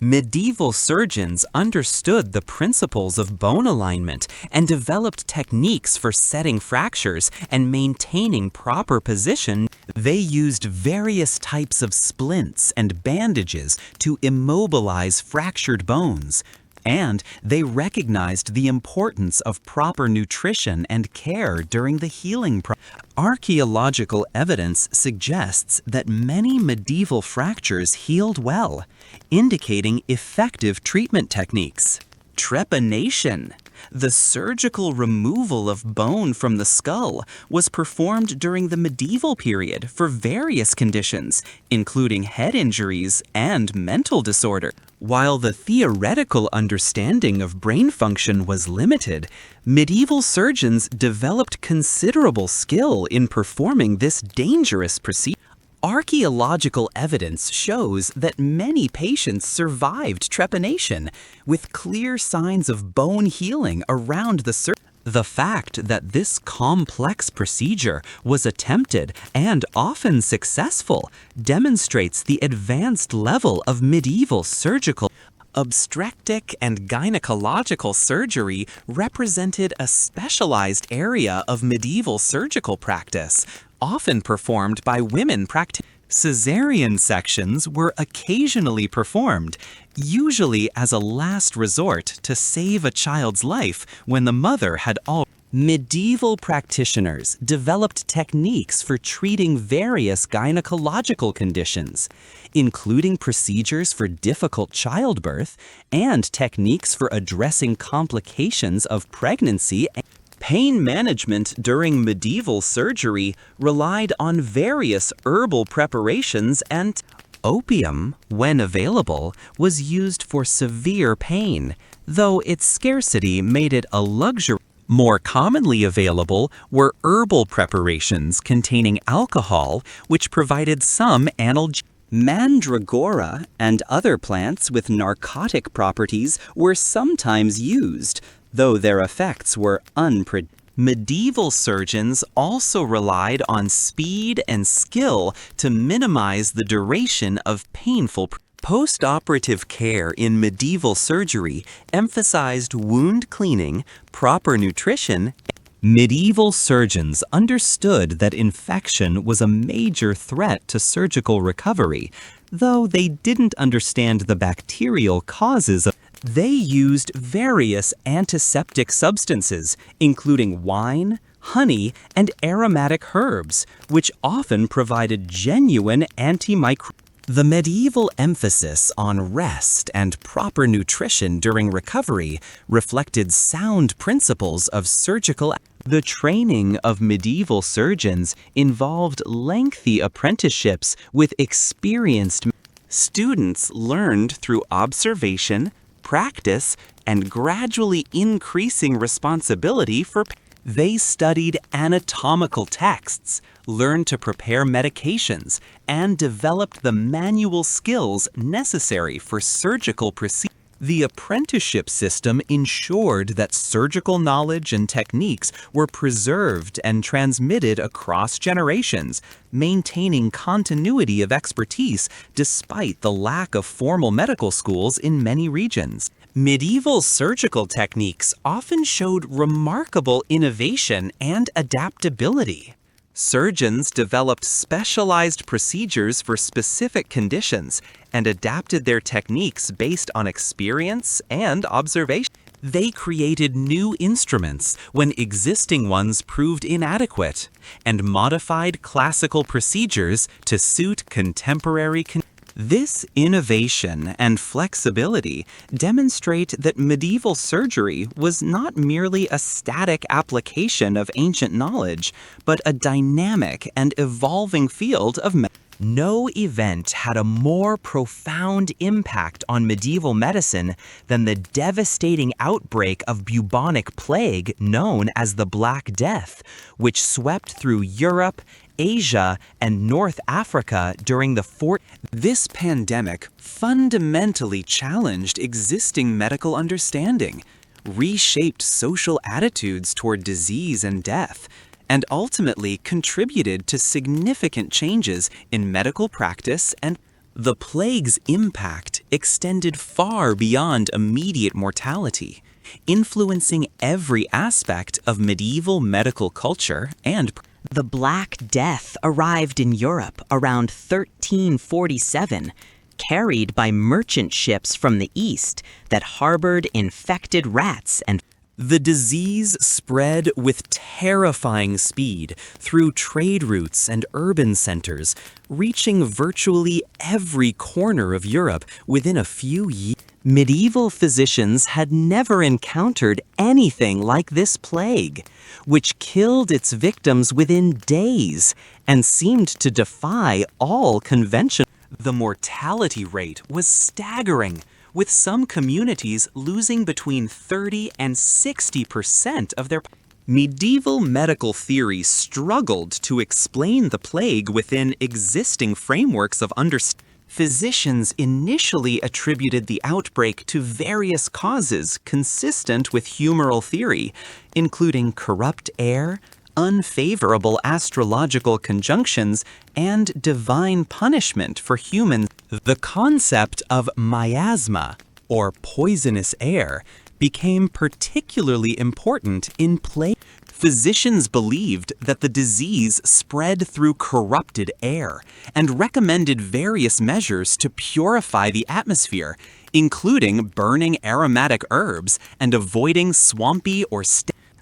Medieval surgeons understood the principles of bone alignment and developed techniques for setting fractures and maintaining proper position. They used various types of splints and bandages to immobilize fractured bones, and they recognized the importance of proper nutrition and care during the healing process. Archaeological evidence suggests that many medieval fractures healed well, indicating effective treatment techniques. Trepanation, the surgical removal of bone from the skull, was performed during the medieval period for various conditions, including head injuries and mental disorder. While the theoretical understanding of brain function was limited, medieval surgeons developed considerable skill in performing this dangerous procedure. Archaeological evidence shows that many patients survived trepanation, with clear signs of bone healing around the surgery. The fact that this complex procedure was attempted and often successful demonstrates the advanced level of medieval surgical. Obstetric and gynecological surgery represented a specialized area of medieval surgical practice, often performed by women practitioners. Caesarean sections were occasionally performed, usually as a last resort to save a child's life when the mother had all. Medieval practitioners developed techniques for treating various gynecological conditions, including procedures for difficult childbirth and techniques for addressing complications of pregnancy. Pain management during medieval surgery relied on various herbal preparations, and opium, when available, was used for severe pain, though its scarcity made it a luxury. More commonly available were herbal preparations containing alcohol, which provided some analgesic. Mandragora and other plants with narcotic properties were sometimes used, though their effects were unpredictable. Medieval surgeons also relied on speed and skill to minimize the duration of painful procedures. Post-operative care in medieval surgery emphasized wound cleaning, proper nutrition. Medieval surgeons understood that infection was a major threat to surgical recovery, though they didn't understand the bacterial causes of. They used various antiseptic substances, including wine, honey, and aromatic herbs, which often provided genuine antimicrobial. The medieval emphasis on rest and proper nutrition during recovery reflected sound principles of surgical. The training of medieval surgeons involved lengthy apprenticeships with experienced. Students learned through observation, practice, and gradually increasing responsibility for. They studied anatomical texts, learned to prepare medications, and developed the manual skills necessary for surgical procedures. The apprenticeship system ensured that surgical knowledge and techniques were preserved and transmitted across generations, maintaining continuity of expertise despite the lack of formal medical schools in many regions. Medieval surgical techniques often showed remarkable innovation and adaptability. Surgeons developed specialized procedures for specific conditions and adapted their techniques based on experience and observation. They created new instruments when existing ones proved inadequate, and modified classical procedures to suit contemporary conditions. This innovation and flexibility demonstrate that medieval surgery was not merely a static application of ancient knowledge, but a dynamic and evolving field of medicine. No event had a more profound impact on medieval medicine than the devastating outbreak of bubonic plague known as the Black Death, which swept through Europe, Asia, and North Africa during the This pandemic fundamentally challenged existing medical understanding, reshaped social attitudes toward disease and death, and ultimately contributed to significant changes in medical practice. And the plague's impact extended far beyond immediate mortality, influencing every aspect of medieval medical culture and. The Black Death arrived in Europe around 1347, carried by merchant ships from the east that harbored infected rats and. The disease spread with terrifying speed through trade routes and urban centers, reaching virtually every corner of Europe within a few years. Medieval physicians had never encountered anything like this plague, which killed its victims within days and seemed to defy all convention. The mortality rate was staggering, with some communities losing between 30 and 60% of their. Medieval medical theory struggled to explain the plague within existing frameworks of understanding. Physicians initially attributed the outbreak to various causes consistent with humoral theory, including corrupt air, unfavorable astrological conjunctions, and divine punishment for humans. The concept of miasma, or poisonous air, became particularly important in plague. Physicians believed that the disease spread through corrupted air and recommended various measures to purify the atmosphere, including burning aromatic herbs and avoiding swampy or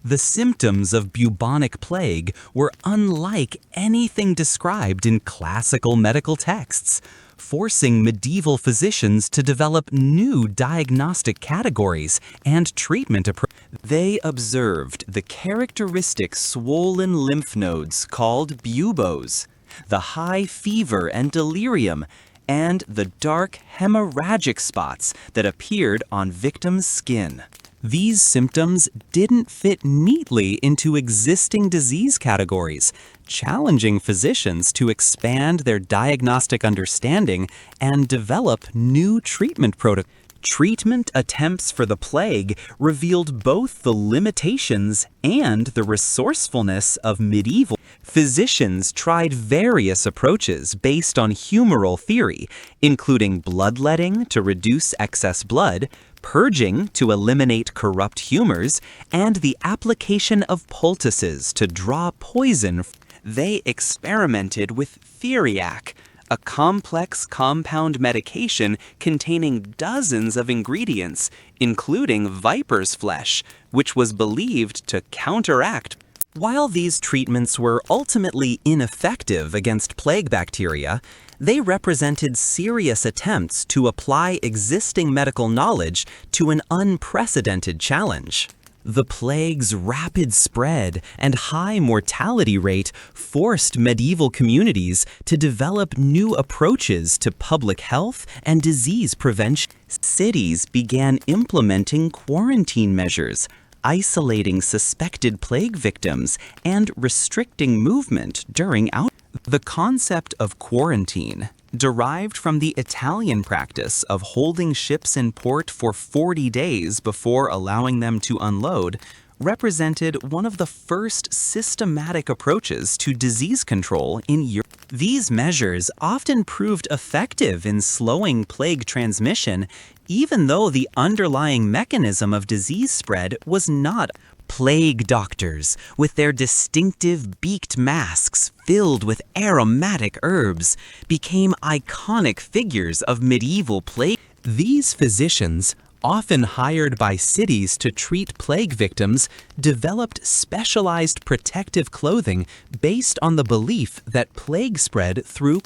The symptoms of bubonic plague were unlike anything described in classical medical texts, forcing medieval physicians to develop new diagnostic categories and treatment approaches. They observed the characteristic swollen lymph nodes called buboes, the high fever and delirium, and the dark hemorrhagic spots that appeared on victims' skin. These symptoms didn't fit neatly into existing disease categories, challenging physicians to expand their diagnostic understanding and develop new treatment protocols. Treatment attempts for the plague revealed both the limitations and the resourcefulness of medieval. Physicians tried various approaches based on humoral theory, including bloodletting to reduce excess blood, purging to eliminate corrupt humors, and the application of poultices to draw poison. They experimented with theriac, a complex compound medication containing dozens of ingredients, including viper's flesh, which was believed to counteract. While these treatments were ultimately ineffective against plague bacteria, they represented serious attempts to apply existing medical knowledge to an unprecedented challenge. The plague's rapid spread and high mortality rate forced medieval communities to develop new approaches to public health and disease prevention. Cities began implementing quarantine measures, isolating suspected plague victims, and restricting movement during outbreaks. The concept of quarantine, derived from the Italian practice of holding ships in port for 40 days before allowing them to unload, represented one of the first systematic approaches to disease control in Europe. These measures often proved effective in slowing plague transmission, even though the underlying mechanism of disease spread was not. Plague doctors, with their distinctive beaked masks filled with aromatic herbs, became iconic figures of medieval plague. These physicians, often hired by cities to treat plague victims, developed specialized protective clothing based on the belief that plague spread through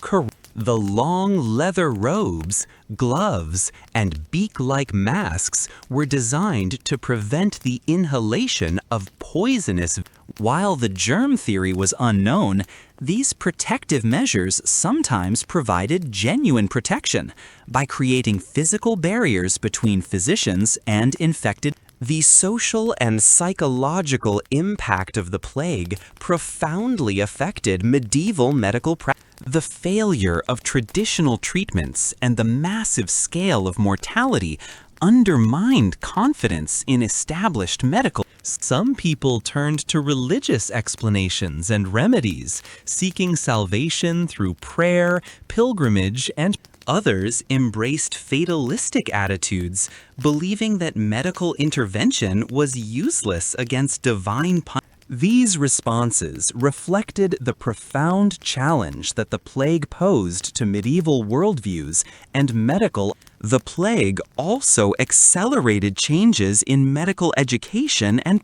The long leather robes, gloves, and beak-like masks were designed to prevent the inhalation of poisonous. While the germ theory was unknown, these protective measures sometimes provided genuine protection by creating physical barriers between physicians and infected. The social and psychological impact of the plague profoundly affected medieval medical practice. The failure of traditional treatments and the massive scale of mortality undermined confidence in established medical. Some people turned to religious explanations and remedies, seeking salvation through prayer, pilgrimage, and others embraced fatalistic attitudes, believing that medical intervention was useless against divine punishment. These responses reflected the profound challenge that the plague posed to medieval worldviews and medical. The plague also accelerated changes in medical education and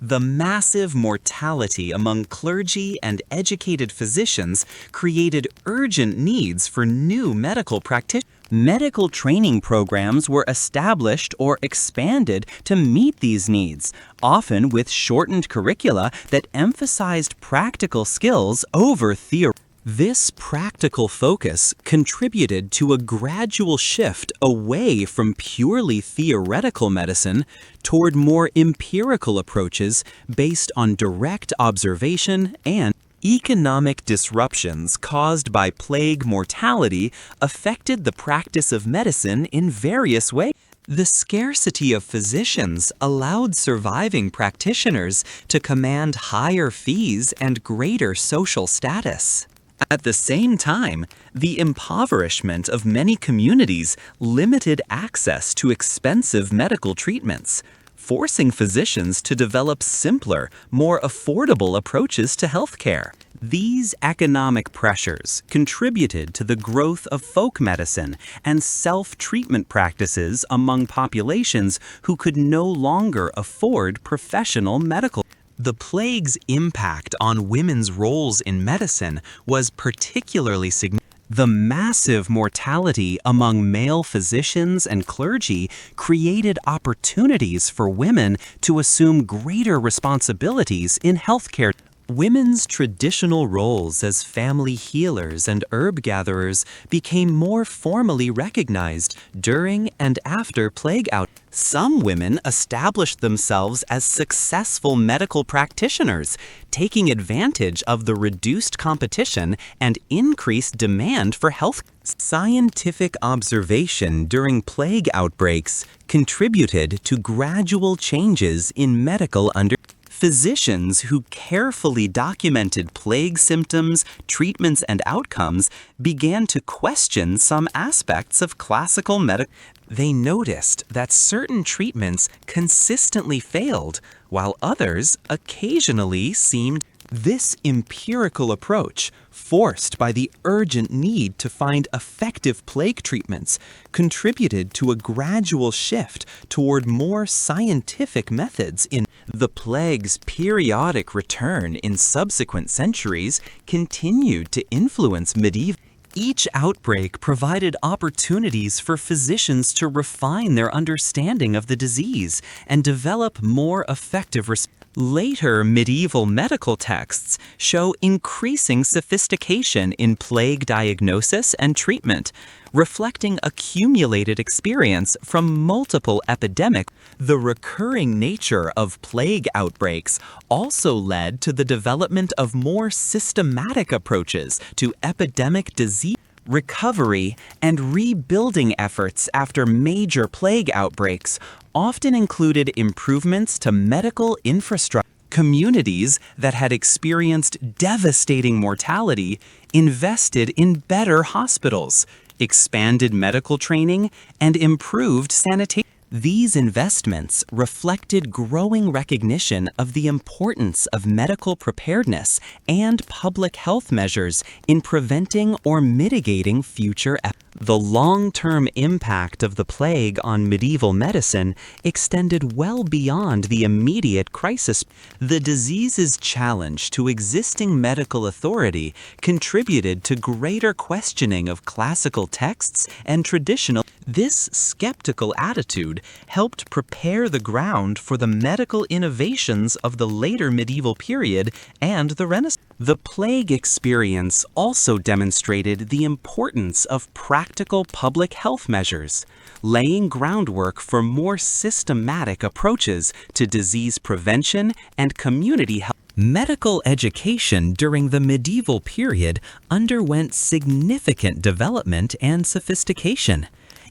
the massive mortality among clergy and educated physicians created urgent needs for new medical practitioners. Medical training programs were established or expanded to meet these needs, often with shortened curricula that emphasized practical skills over theory. This practical focus contributed to a gradual shift away from purely theoretical medicine toward more empirical approaches based on direct observation and economic disruptions caused by plague mortality affected the practice of medicine in various ways. The scarcity of physicians allowed surviving practitioners to command higher fees and greater social status. At the same time, the impoverishment of many communities limited access to expensive medical treatments, forcing physicians to develop simpler, more affordable approaches to healthcare. These economic pressures contributed to the growth of folk medicine and self-treatment practices among populations who could no longer afford professional medical. The plague's impact on women's roles in medicine was particularly significant. The massive mortality among male physicians and clergy created opportunities for women to assume greater responsibilities in healthcare. Women's traditional roles as family healers and herb gatherers became more formally recognized during and after plague outbreaks. Some women established themselves as successful medical practitioners, taking advantage of the reduced competition and increased demand for health. Scientific observation during plague outbreaks contributed to gradual changes in medical understanding. Physicians who carefully documented plague symptoms, treatments, and outcomes began to question some aspects of classical medicine. They noticed that certain treatments consistently failed, while others occasionally seemed. This empirical approach, forced by the urgent need to find effective plague treatments, contributed to a gradual shift toward more scientific methods in. The plague's periodic return in subsequent centuries continued to influence medieval. Each outbreak provided opportunities for physicians to refine their understanding of the disease and develop more effective responses. Later medieval medical texts show increasing sophistication in plague diagnosis and treatment, reflecting accumulated experience from multiple epidemics. The recurring nature of plague outbreaks also led to the development of more systematic approaches to epidemic disease recovery and rebuilding efforts after major plague outbreaks often included improvements to medical infrastructure. Communities that had experienced devastating mortality invested in better hospitals, expanded medical training, and improved sanitation. These investments reflected growing recognition of the importance of medical preparedness and public health measures in preventing or mitigating future epidemics. The long-term impact of the plague on medieval medicine extended well beyond the immediate crisis. The disease's challenge to existing medical authority contributed to greater questioning of classical texts and traditional. This skeptical attitude helped prepare the ground for the medical innovations of the later medieval period and the Renaissance. The plague experience also demonstrated the importance of practical public health measures, laying groundwork for more systematic approaches to disease prevention and community health. Medical education during the medieval period underwent significant development and sophistication,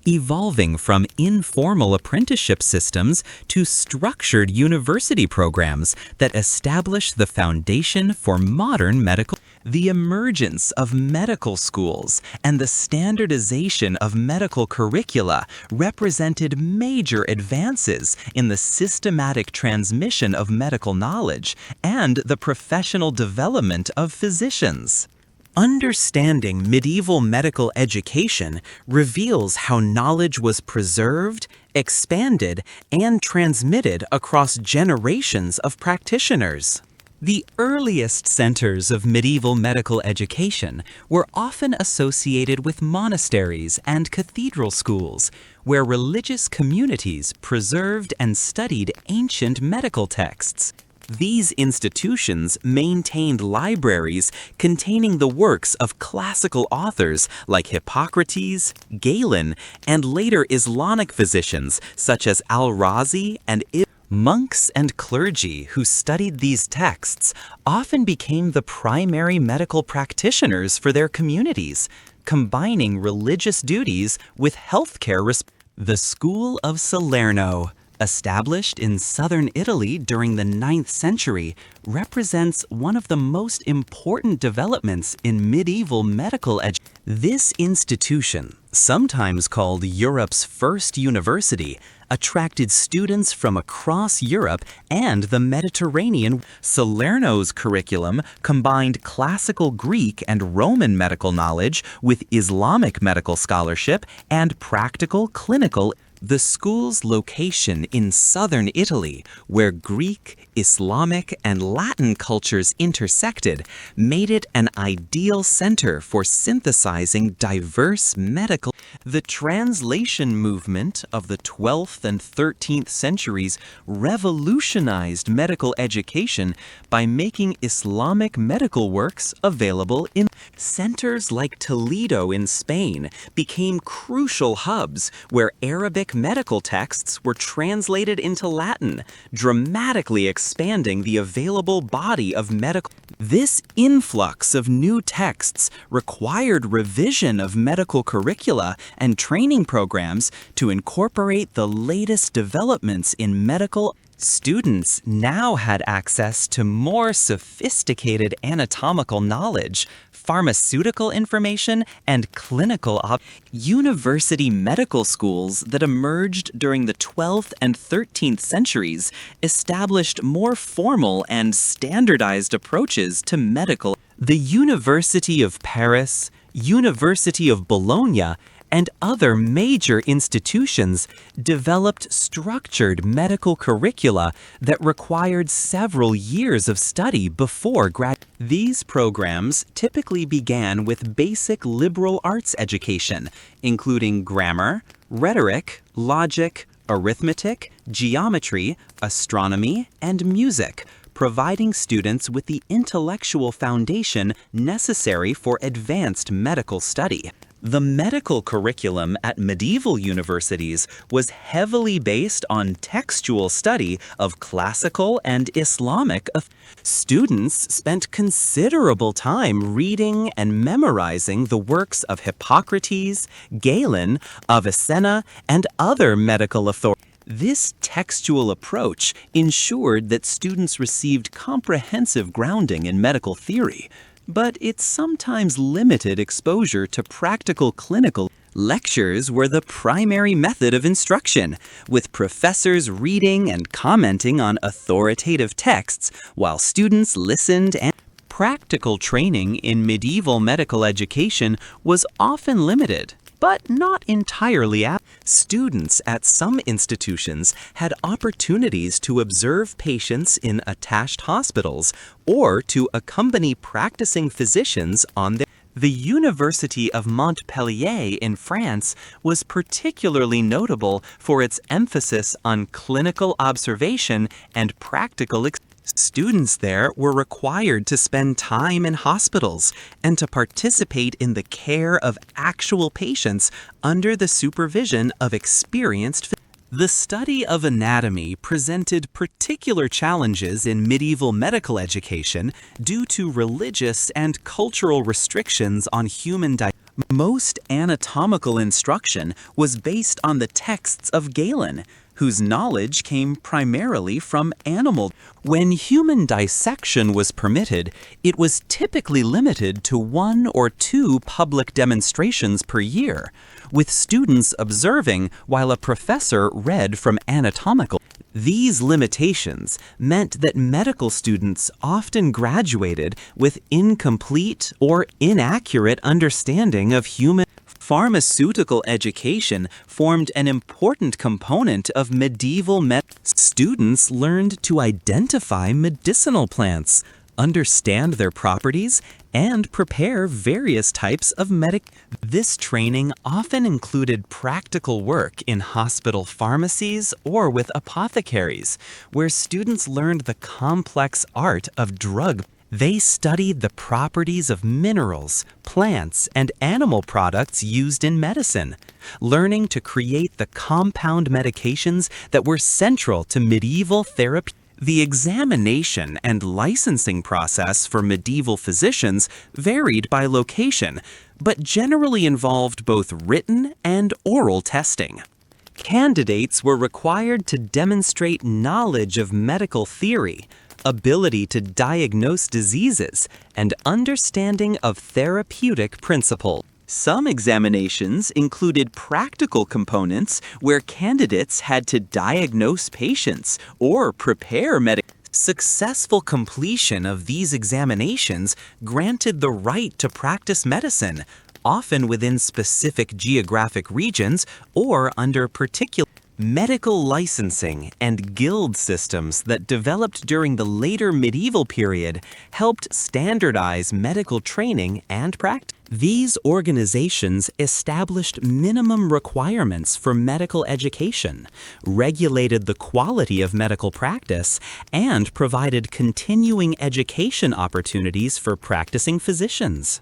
evolving from informal apprenticeship systems to structured university programs that establish the foundation for modern medical. The emergence of medical schools and the standardization of medical curricula represented major advances in the systematic transmission of medical knowledge and the professional development of physicians. Understanding medieval medical education reveals how knowledge was preserved, expanded, and transmitted across generations of practitioners. The earliest centers of medieval medical education were often associated with monasteries and cathedral schools, where religious communities preserved and studied ancient medical texts. These institutions maintained libraries containing the works of classical authors like Hippocrates, Galen, and later Islamic physicians such as Al-Razi and Ibn. Monks and clergy who studied these texts often became the primary medical practitioners for their communities, combining religious duties with healthcare. The School of Salerno, established in southern Italy during the 9th century, represents one of the most important developments in medieval medical education. This institution, sometimes called Europe's first university, attracted students from across Europe and the Mediterranean. Salerno's curriculum combined classical Greek and Roman medical knowledge with Islamic medical scholarship and practical clinical. The school's location in southern Italy, where Greek, Islamic, and Latin cultures intersected, made it an ideal center for synthesizing diverse medical. The translation movement of the 12th and 13th centuries revolutionized medical education by making Islamic medical works available in centers like Toledo in Spain became crucial hubs where Arabic medical texts were translated into Latin, dramatically expanding the available body of medical. This influx of new texts required revision of medical curricula and training programs to incorporate the latest developments in medical. Students now had access to more sophisticated anatomical knowledge, pharmaceutical information, and university medical schools that emerged during the 12th and 13th centuries established more formal and standardized approaches to medical. The University of Paris, University of Bologna, and other major institutions developed structured medical curricula that required several years of study before graduation. These programs typically began with basic liberal arts education, including grammar, rhetoric, logic, arithmetic, geometry, astronomy, and music, providing students with the intellectual foundation necessary for advanced medical study. The medical curriculum at medieval universities was heavily based on textual study of classical and Islamic. Students spent considerable time reading and memorizing the works of Hippocrates, Galen, Avicenna, and other medical authorities. This textual approach ensured that students received comprehensive grounding in medical theory, but it sometimes limited exposure to practical clinical. Lectures were the primary method of instruction, with professors reading and commenting on authoritative texts while students listened and practical training in medieval medical education was often limited, but not entirely. Students at some institutions had opportunities to observe patients in attached hospitals or to accompany practicing physicians on their. The University of Montpellier in France was particularly notable for its emphasis on clinical observation and practical experience. Students there were required to spend time in hospitals and to participate in the care of actual patients under the supervision of experienced physicians. The study of anatomy presented particular challenges in medieval medical education due to religious and cultural restrictions on human diet. Most anatomical instruction was based on the texts of Galen, whose knowledge came primarily from animal. When human dissection was permitted, it was typically limited to 1 or 2 public demonstrations per year, with students observing while a professor read from anatomical. These limitations meant that medical students often graduated with incomplete or inaccurate understanding of human. Pharmaceutical education formed an important component of medieval medicine. Students learned to identify medicinal plants, understand their properties, and prepare various types of This training often included practical work in hospital pharmacies or with apothecaries, where students learned the complex art of drug. They studied the properties of minerals, plants, and animal products used in medicine, learning to create the compound medications that were central to medieval therapy. The examination and licensing process for medieval physicians varied by location, but generally involved both written and oral testing. Candidates were required to demonstrate knowledge of medical theory, ability to diagnose diseases, and understanding of therapeutic principles. Some examinations included practical components where candidates had to diagnose patients or prepare medical. Successful completion of these examinations granted the right to practice medicine, often within specific geographic regions or under particular. Medical licensing and guild systems that developed during the later medieval period helped standardize medical training and practice. These organizations established minimum requirements for medical education, regulated the quality of medical practice, and provided continuing education opportunities for practicing physicians.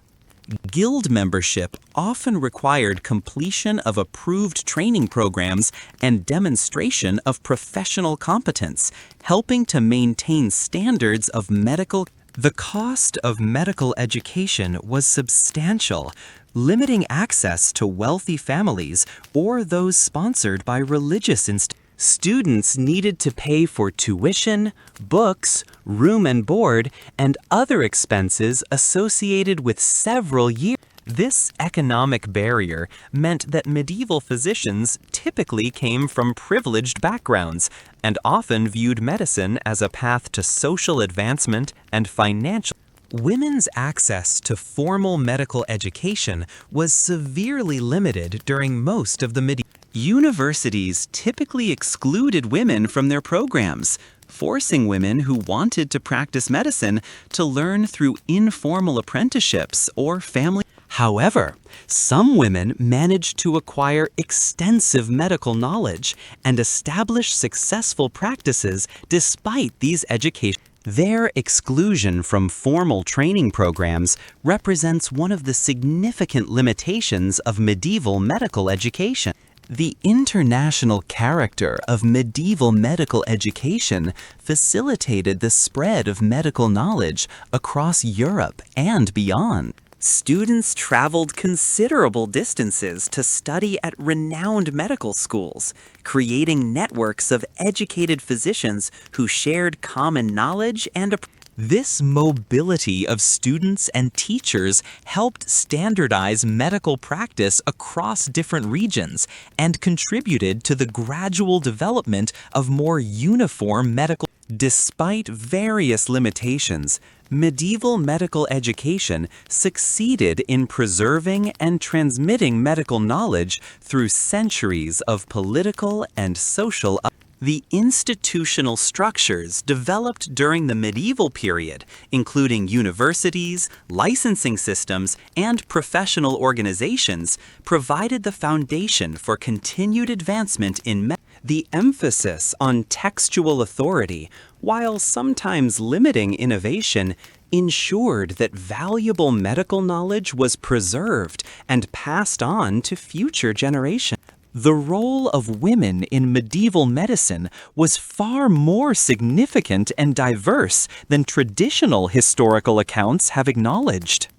Guild membership often required completion of approved training programs and demonstration of professional competence, helping to maintain standards of medical. The cost of medical education was substantial, limiting access to wealthy families or those sponsored by religious institutions. Students needed to pay for tuition, books, room and board, and other expenses associated with several years. This economic barrier meant that medieval physicians typically came from privileged backgrounds and often viewed medicine as a path to social advancement and financial. Women's access to formal medical education was severely limited during most of the medieval. Universities typically excluded women from their programs, forcing women who wanted to practice medicine to learn through informal apprenticeships or family. However, some women managed to acquire extensive medical knowledge and establish successful practices despite these education. Their exclusion from formal training programs represents one of the significant limitations of medieval medical education. The international character of medieval medical education facilitated the spread of medical knowledge across Europe and beyond. Students traveled considerable distances to study at renowned medical schools, creating networks of educated physicians who shared common knowledge and This mobility of students and teachers helped standardize medical practice across different regions and contributed to the gradual development of more uniform medical. Despite various limitations, medieval medical education succeeded in preserving and transmitting medical knowledge through centuries of political and social. The institutional structures developed during the medieval period, including universities, licensing systems, and professional organizations, provided the foundation for continued advancement in medicine. The emphasis on textual authority, while sometimes limiting innovation, ensured that valuable medical knowledge was preserved and passed on to future generations. The role of women in medieval medicine was far more significant and diverse than traditional historical accounts have acknowledged.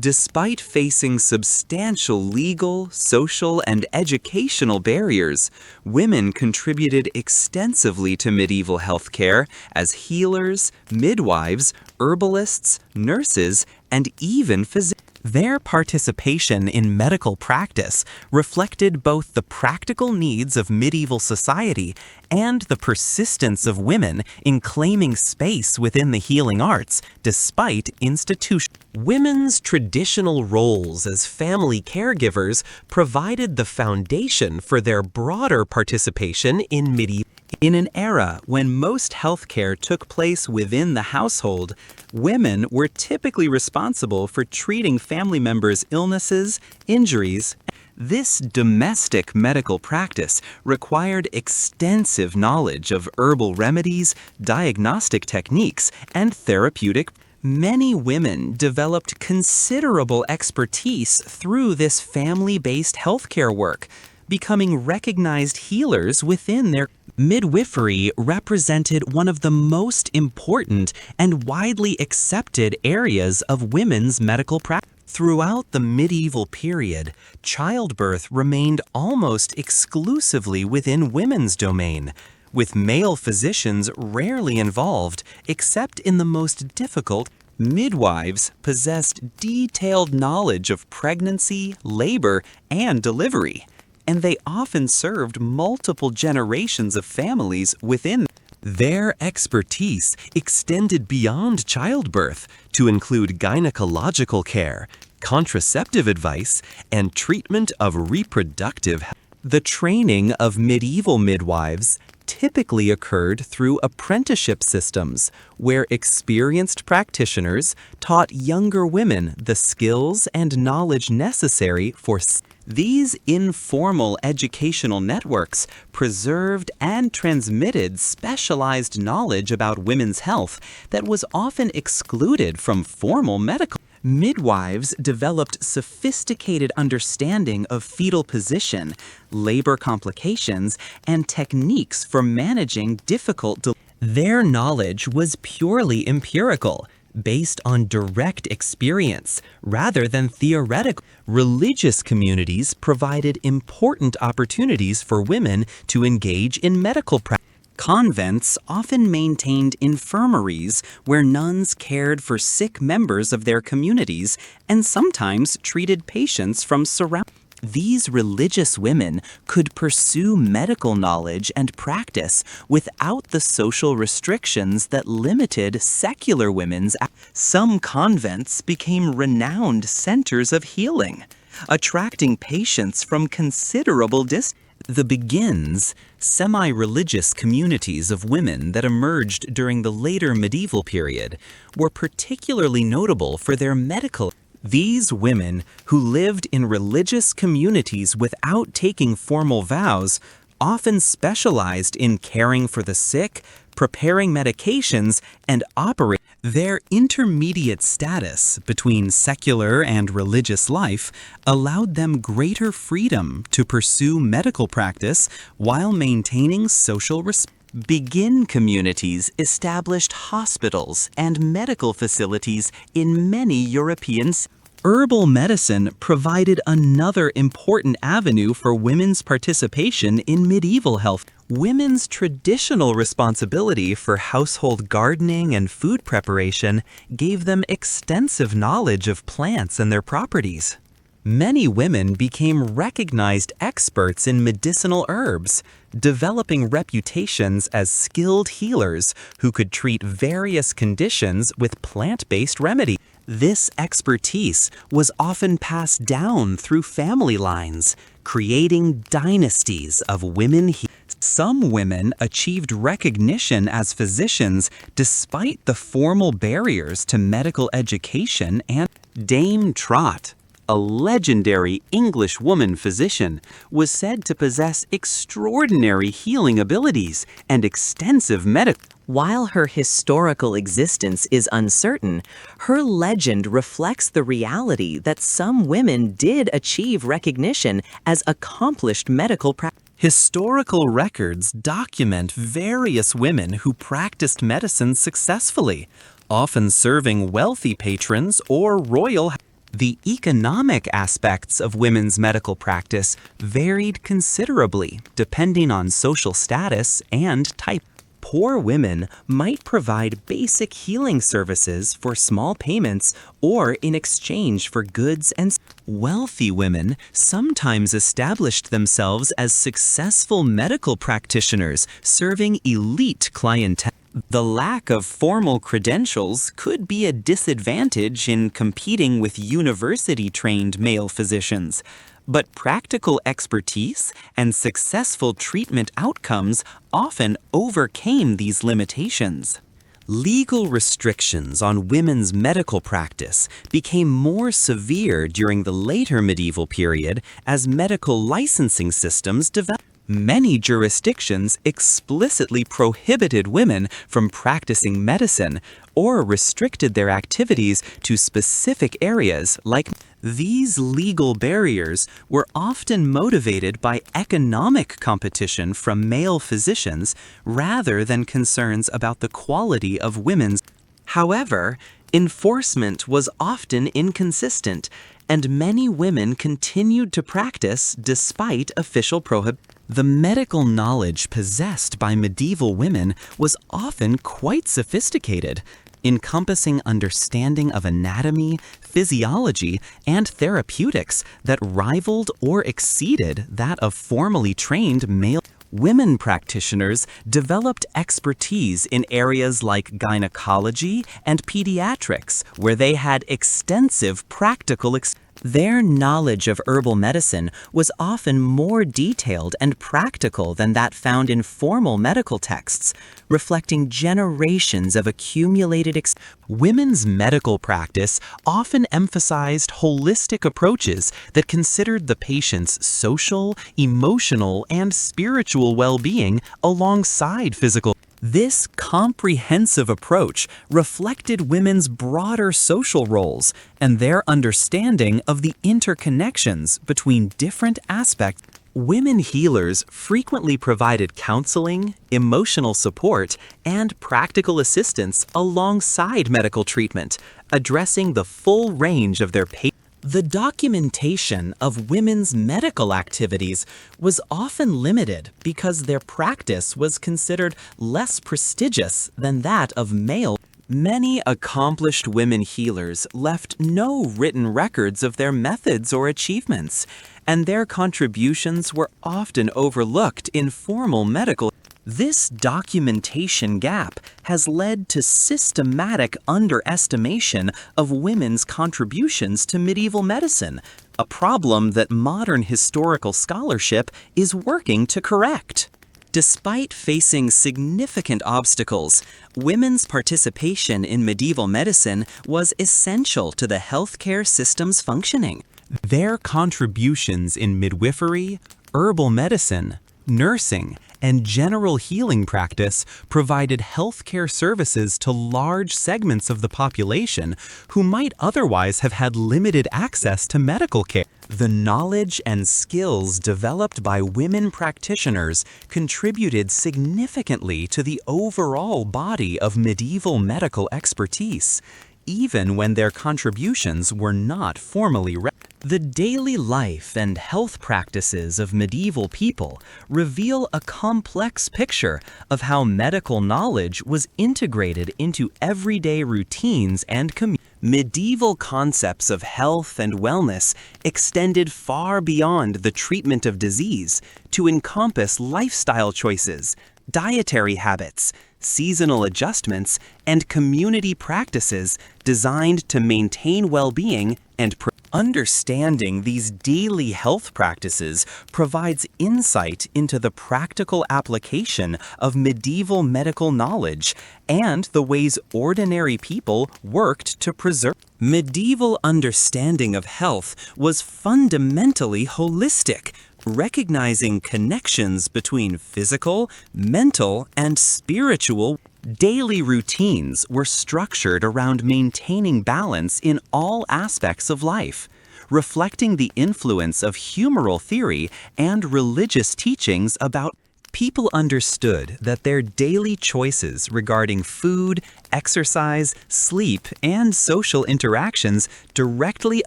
Despite facing substantial legal, social, and educational barriers, women contributed extensively to medieval healthcare as healers, midwives, herbalists, nurses, and even physicians. Their participation in medical practice reflected both the practical needs of medieval society and the persistence of women in claiming space within the healing arts, despite institutions. Women's traditional roles as family caregivers provided the foundation for their broader participation in medieval. In an era when most healthcare took place within the household, women were typically responsible for treating family members' illnesses, injuries. This domestic medical practice required extensive knowledge of herbal remedies, diagnostic techniques, and therapeutic. Many women developed considerable expertise through this family-based healthcare work, becoming recognized healers within their. Midwifery represented one of the most important and widely accepted areas of women's medical practice. Throughout the medieval period, childbirth remained almost exclusively within women's domain, with male physicians rarely involved except in the most difficult. Midwives possessed detailed knowledge of pregnancy, labor, and delivery, and they often served multiple generations of families within. Their expertise extended beyond childbirth to include gynecological care, contraceptive advice, and treatment of reproductive health. The training of medieval midwives typically occurred through apprenticeship systems, where experienced practitioners taught younger women the skills and knowledge necessary for. These informal educational networks preserved and transmitted specialized knowledge about women's health that was often excluded from formal medical. Midwives developed sophisticated understanding of fetal position, labor complications, and techniques for managing difficult delivery. Their knowledge was purely empirical, based on direct experience rather than theoretical. Religious communities provided important opportunities for women to engage in medical practice. Convents often maintained infirmaries where nuns cared for sick members of their communities and sometimes treated patients from surrounding. These religious women could pursue medical knowledge and practice without the social restrictions that limited secular women's. Some convents became renowned centers of healing, attracting patients from considerable distance. The begins, semi-religious communities of women that emerged during the later medieval period were particularly notable for their medical. These women, who lived in religious communities without taking formal vows, often specialized in caring for the sick, preparing medications, and operating. Their intermediate status between secular and religious life allowed them greater freedom to pursue medical practice while maintaining social respect. Begin communities established hospitals and medical facilities in many European cities. Herbal medicine provided another important avenue for women's participation in medieval health. Women's traditional responsibility for household gardening and food preparation gave them extensive knowledge of plants and their properties. Many women became recognized experts in medicinal herbs, developing reputations as skilled healers who could treat various conditions with plant-based remedies. This expertise was often passed down through family lines, creating dynasties of women healers. Some women achieved recognition as physicians despite the formal barriers to medical education. And Dame Trot, a legendary English woman physician, was said to possess extraordinary healing abilities and extensive medical. While her historical existence is uncertain, her legend reflects the reality that some women did achieve recognition as accomplished medical practitioners. Historical records document various women who practiced medicine successfully, often serving wealthy patrons or royal. The economic aspects of women's medical practice varied considerably depending on social status and type. Poor women might provide basic healing services for small payments or in exchange for goods, and wealthy women sometimes established themselves as successful medical practitioners serving elite clientele. The lack of formal credentials could be a disadvantage in competing with university-trained male physicians, but practical expertise and successful treatment outcomes often overcame these limitations. Legal restrictions on women's medical practice became more severe during the later medieval period as medical licensing systems developed. Many jurisdictions explicitly prohibited women from practicing medicine or restricted their activities to specific areas like. These legal barriers were often motivated by economic competition from male physicians rather than concerns about the quality of women's. However, Enforcement was often inconsistent, and many women continued to practice despite official prohibitions. The medical knowledge possessed by medieval women was often quite sophisticated, encompassing understanding of anatomy, physiology, and therapeutics that rivaled or exceeded that of formally trained male. Women practitioners developed expertise in areas like gynecology and pediatrics, where they had extensive practical experience. Their knowledge of herbal medicine was often more detailed and practical than that found in formal medical texts, reflecting generations of accumulated experience. Women's medical practice often emphasized holistic approaches that considered the patient's social, emotional, and spiritual well-being alongside physical. This comprehensive approach reflected women's broader social roles and their understanding of the interconnections between different aspects. Women healers frequently provided counseling, emotional support, and practical assistance alongside medical treatment, addressing the full range of their patients. The documentation of women's medical activities was often limited because their practice was considered less prestigious than that of male. Many accomplished women healers left no written records of their methods or achievements, and their contributions were often overlooked in formal medical. This documentation gap has led to systematic underestimation of women's contributions to medieval medicine, a problem that modern historical scholarship is working to correct. Despite facing significant obstacles, women's participation in medieval medicine was essential to the healthcare system's functioning. Their contributions in midwifery, herbal medicine, nursing, and general healing practice provided healthcare services to large segments of the population who might otherwise have had limited access to medical care. The knowledge and skills developed by women practitioners contributed significantly to the overall body of medieval medical expertise, even when their contributions were not formally recognized. The daily life and health practices of medieval people reveal a complex picture of how medical knowledge was integrated into everyday routines and communities. Medieval concepts of health and wellness extended far beyond the treatment of disease to encompass lifestyle choices, dietary habits, seasonal adjustments, and community practices designed to maintain well-being and understanding these daily health practices provides insight into the practical application of medieval medical knowledge and the ways ordinary people worked to preserve. Medieval understanding of health was fundamentally holistic, recognizing connections between physical, mental, and spiritual. Daily routines were structured around maintaining balance in all aspects of life, reflecting the influence of humoral theory and religious teachings about. People understood that their daily choices regarding food, exercise, sleep, and social interactions directly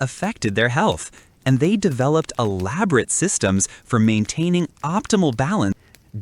affected their health, and they developed elaborate systems for maintaining optimal balance.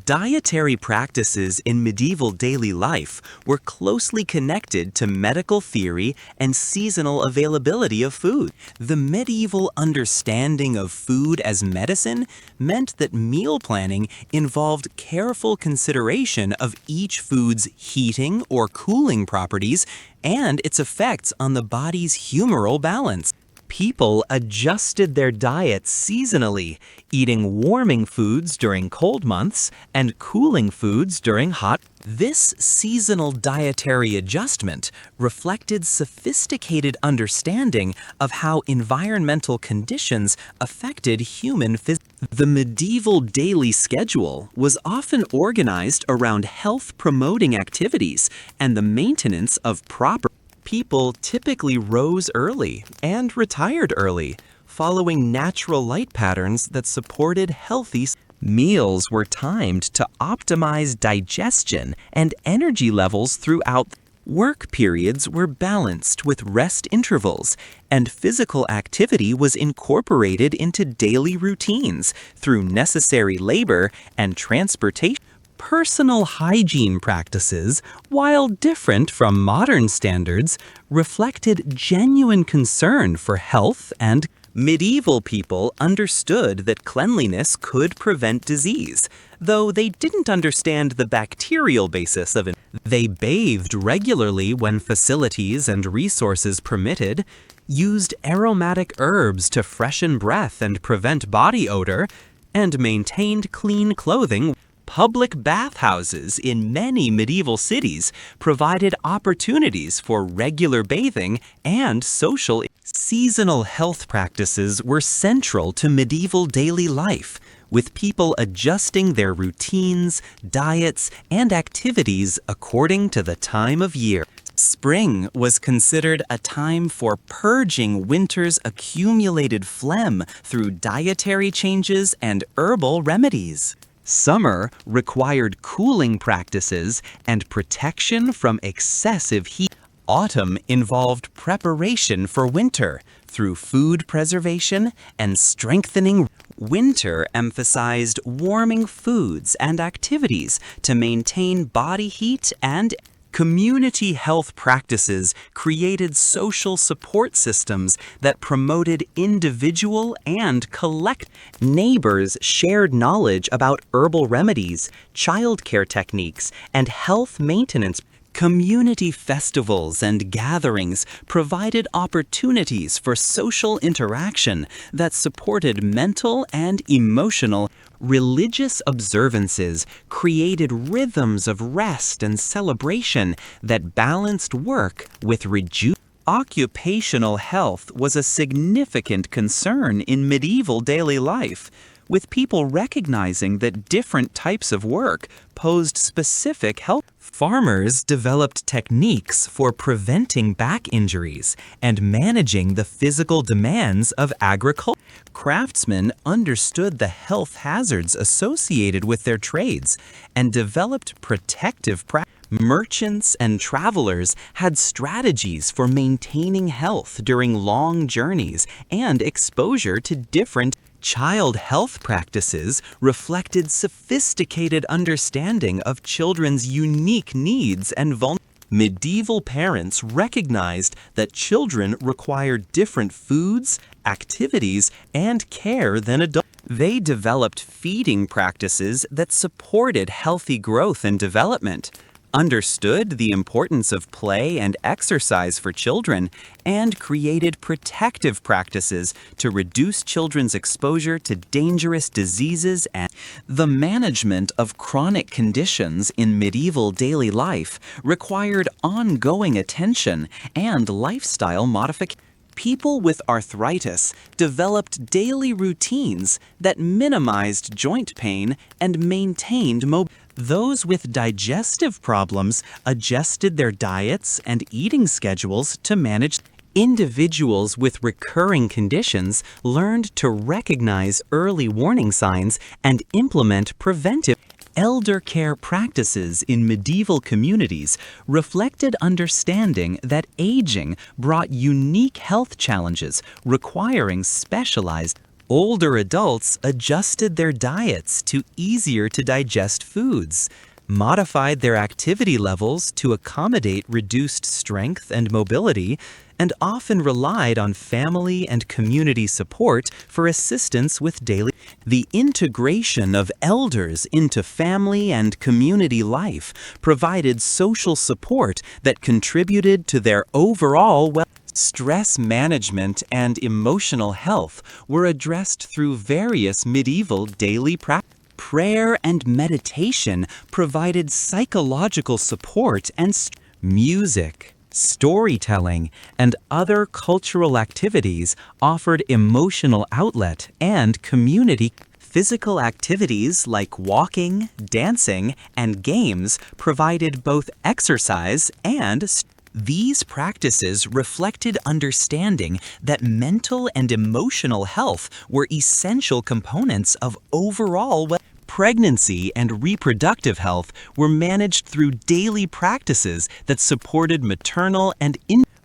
Dietary practices in medieval daily life were closely connected to medical theory and seasonal availability of food. The medieval understanding of food as medicine meant that meal planning involved careful consideration of each food's heating or cooling properties and its effects on the body's humoral balance. People adjusted their diets seasonally, eating warming foods during cold months and cooling foods during hot. This seasonal dietary adjustment reflected sophisticated understanding of how environmental conditions affected human physiology. The medieval daily schedule was often organized around health-promoting activities and the maintenance of proper. People typically rose early and retired early, following natural light patterns that supported healthy. Meals were timed to optimize digestion and energy levels throughout. Work periods were balanced with rest intervals, and physical activity was incorporated into daily routines through necessary labor and transportation. Personal hygiene practices, while different from modern standards, reflected genuine concern for health and medieval people understood that cleanliness could prevent disease, though they didn't understand the bacterial basis of it. They bathed regularly when facilities and resources permitted, used aromatic herbs to freshen breath and prevent body odor, and maintained clean clothing. Public bathhouses in many medieval cities provided opportunities for regular bathing and social. Seasonal health practices were central to medieval daily life, with people adjusting their routines, diets, and activities according to the time of year. Spring was considered a time for purging winter's accumulated phlegm through dietary changes and herbal remedies. Summer required cooling practices and protection from excessive heat. Autumn involved preparation for winter through food preservation and strengthening. Winter emphasized warming foods and activities to maintain body heat, and community health practices created social support systems that promoted individual and collective. Neighbors shared knowledge about herbal remedies, childcare techniques, and health maintenance. Community festivals and gatherings provided opportunities for social interaction that supported mental and emotional. Religious observances created rhythms of rest and celebration that balanced work with rejuvenation. Occupational health was a significant concern in medieval daily life, with people recognizing that different types of work posed specific health. Farmers developed techniques for preventing back injuries and managing the physical demands of agriculture. Craftsmen understood the health hazards associated with their trades and developed protective practices. Merchants and travelers had strategies for maintaining health during long journeys and exposure to different. Child health practices reflected sophisticated understanding of children's unique needs and vulnerabilities. Medieval parents recognized that children required different foods, activities, and care than adults. They developed feeding practices that supported healthy growth and development, understood the importance of play and exercise for children, and created protective practices to reduce children's exposure to dangerous diseases. And the management of chronic conditions in medieval daily life required ongoing attention and lifestyle modification. People with arthritis developed daily routines that minimized joint pain and maintained mobility. Those with digestive problems adjusted their diets and eating schedules to manage. Individuals with recurring conditions learned to recognize early warning signs and implement preventive. Elder care practices in medieval communities reflected understanding that aging brought unique health challenges requiring specialized. Older adults adjusted their diets to easier to digest foods, modified their activity levels to accommodate reduced strength and mobility, and often relied on family and community support for assistance with daily. The integration of elders into family and community life provided social support that contributed to their overall well. Stress management and emotional health were addressed through various medieval daily practices. Prayer and meditation provided psychological support, and music, storytelling, and other cultural activities offered emotional outlet and community. Physical activities like walking, dancing, and games provided both exercise and. These practices reflected understanding that mental and emotional health were essential components of overall well. Pregnancy and reproductive health were managed through daily practices that supported maternal and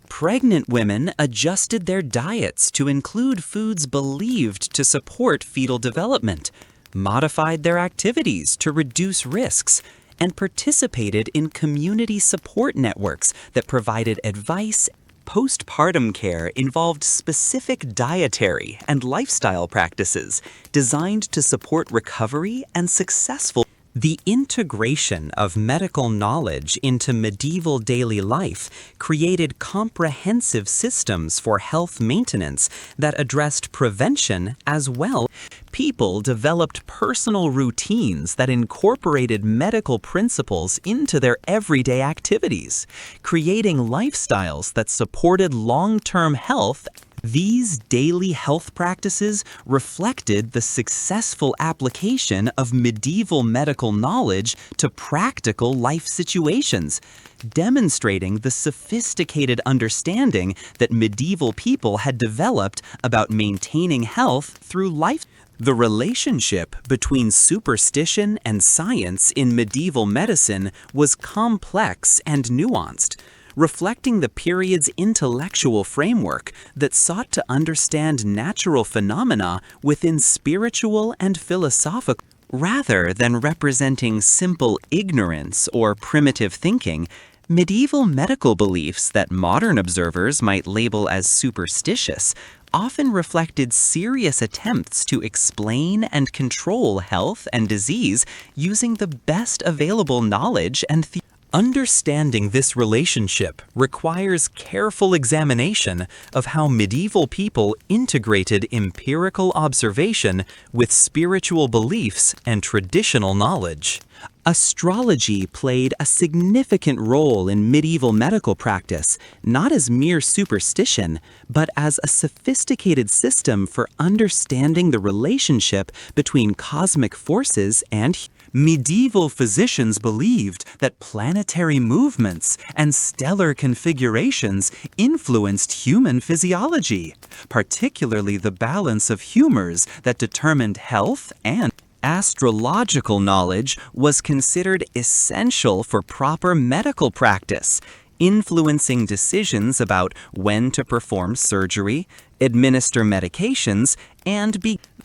Pregnant women adjusted their diets to include foods believed to support fetal development, modified their activities to reduce risks, and participated in community support networks that provided advice. Postpartum care involved specific dietary and lifestyle practices designed to support recovery and successful. The integration of medical knowledge into medieval daily life created comprehensive systems for health maintenance that addressed prevention as well. People developed personal routines that incorporated medical principles into their everyday activities, creating lifestyles that supported long-term health. These daily health practices reflected the successful application of medieval medical knowledge to practical life situations, demonstrating the sophisticated understanding that medieval people had developed about maintaining health through life. The relationship between superstition and science in medieval medicine was complex and nuanced, reflecting the period's intellectual framework that sought to understand natural phenomena within spiritual and philosophical. Rather than representing simple ignorance or primitive thinking, medieval medical beliefs that modern observers might label as superstitious often reflected serious attempts to explain and control health and disease using the best available knowledge and theory. Understanding this relationship requires careful examination of how medieval people integrated empirical observation with spiritual beliefs and traditional knowledge. Astrology played a significant role in medieval medical practice, not as mere superstition, but as a sophisticated system for understanding the relationship between cosmic forces and medieval physicians believed that planetary movements and stellar configurations influenced human physiology, particularly the balance of humors that determined health. And astrological knowledge was considered essential for proper medical practice, influencing decisions about when to perform surgery, administer medications, and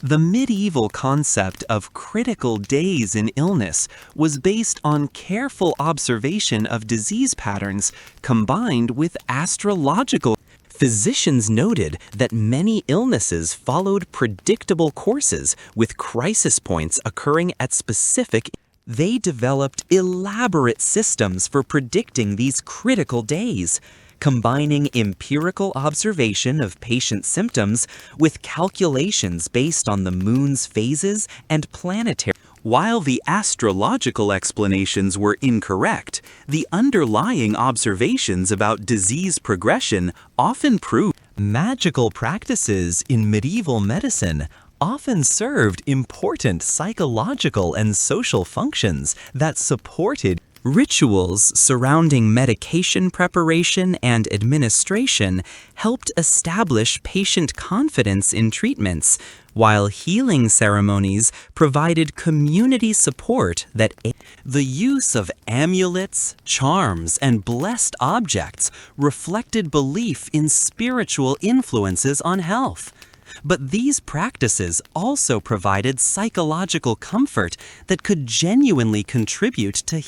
the medieval concept of critical days in illness was based on careful observation of disease patterns combined with astrological. Physicians noted that many illnesses followed predictable courses, with crisis points occurring at specific. They developed elaborate systems for predicting these critical days, combining empirical observation of patient symptoms with calculations based on the moon's phases and planetary. While the astrological explanations were incorrect, the underlying observations about disease progression often proved. Magical practices in medieval medicine often served important psychological and social functions that supported. Rituals surrounding medication preparation and administration helped establish patient confidence in treatments, while healing ceremonies provided community support that the use of amulets, charms, and blessed objects reflected belief in spiritual influences on health. But these practices also provided psychological comfort that could genuinely contribute to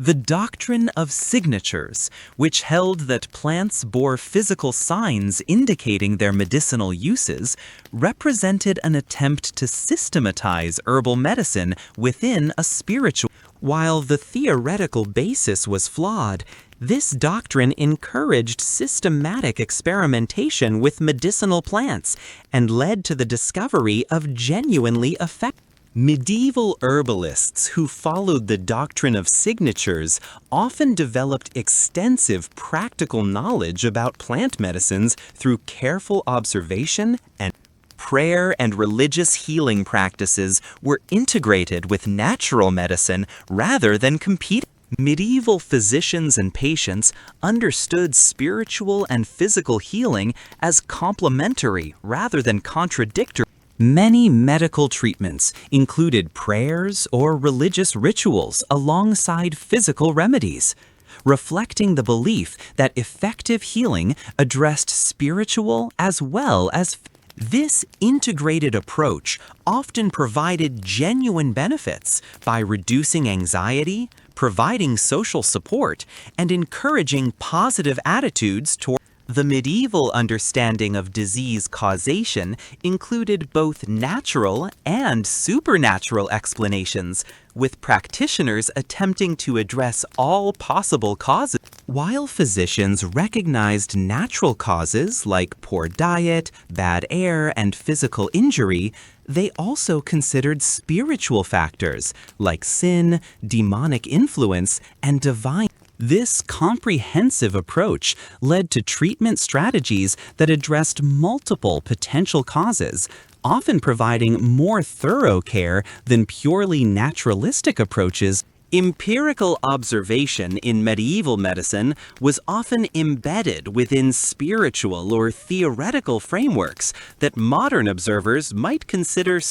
the doctrine of signatures, which held that plants bore physical signs indicating their medicinal uses, represented an attempt to systematize herbal medicine within a spiritual. While the theoretical basis was flawed, this doctrine encouraged systematic experimentation with medicinal plants and led to the discovery of genuinely effective. Medieval herbalists who followed the doctrine of signatures often developed extensive practical knowledge about plant medicines through careful observation, and prayer and religious healing practices were integrated with natural medicine rather than competing. Medieval physicians and patients understood spiritual and physical healing as complementary rather than contradictory. Many medical treatments included prayers or religious rituals alongside physical remedies, reflecting the belief that effective healing addressed spiritual as well as this integrated approach often provided genuine benefits by reducing anxiety, providing social support, and encouraging positive attitudes toward. The medieval understanding of disease causation included both natural and supernatural explanations, with practitioners attempting to address all possible causes. While physicians recognized natural causes like poor diet, bad air, and physical injury, they also considered spiritual factors like sin, demonic influence, and divine. This comprehensive approach led to treatment strategies that addressed multiple potential causes, often providing more thorough care than purely naturalistic approaches. Empirical observation in medieval medicine was often embedded within spiritual or theoretical frameworks that modern observers might consider.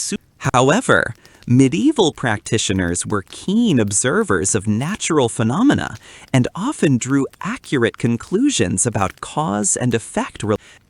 However, medieval practitioners were keen observers of natural phenomena and often drew accurate conclusions about cause and effect.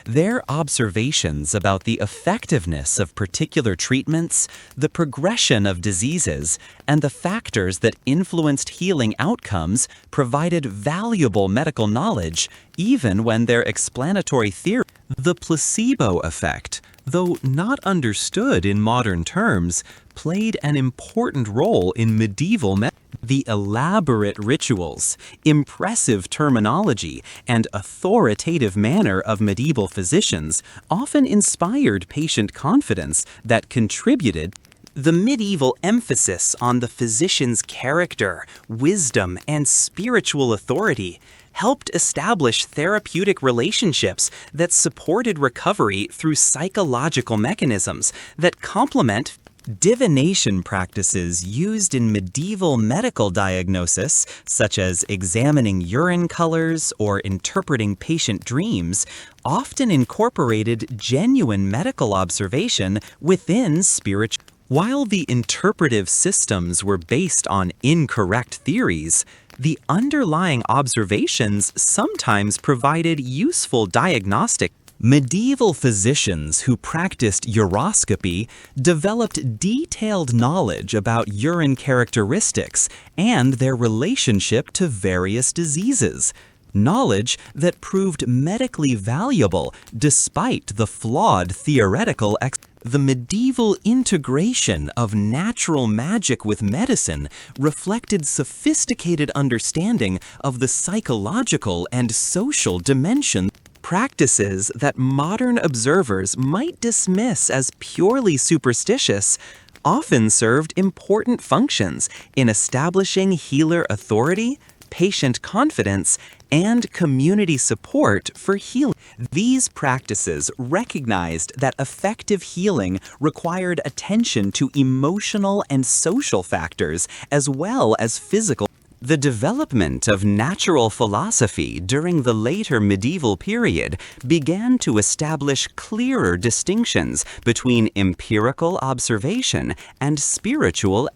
Their observations about the effectiveness of particular treatments, the progression of diseases, and the factors that influenced healing outcomes provided valuable medical knowledge, even when their explanatory theory. The placebo effect, though not understood in modern terms, played an important role in medieval medicine. The elaborate rituals, impressive terminology, and authoritative manner of medieval physicians often inspired patient confidence that contributed. The medieval emphasis on the physician's character, wisdom, and spiritual authority helped establish therapeutic relationships that supported recovery through psychological mechanisms that complement. Divination practices used in medieval medical diagnosis, such as examining urine colors or interpreting patient dreams, often incorporated genuine medical observation within spiritual. While the interpretive systems were based on incorrect theories, the underlying observations sometimes provided useful diagnostic. Medieval physicians who practiced uroscopy developed detailed knowledge about urine characteristics and their relationship to various diseases, knowledge that proved medically valuable despite the flawed theoretical. The medieval integration of natural magic with medicine reflected sophisticated understanding of the psychological and social dimension. Practices that modern observers might dismiss as purely superstitious often served important functions in establishing healer authority, patient confidence, and community support for healing. These practices recognized that effective healing required attention to emotional and social factors as well as physical. The development of natural philosophy during the later medieval period began to establish clearer distinctions between empirical observation and spiritual.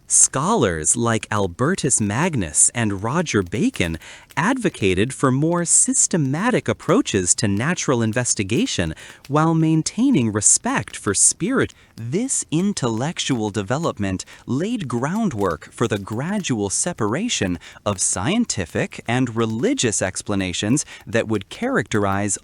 Scholars like Albertus Magnus and Roger Bacon advocated for more systematic approaches to natural investigation while maintaining respect for spirit. This intellectual development laid groundwork for the gradual separation of scientific and religious explanations that would characterize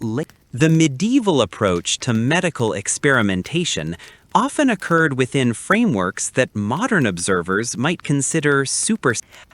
the medieval approach to medical experimentation often occurred within frameworks that modern observers might consider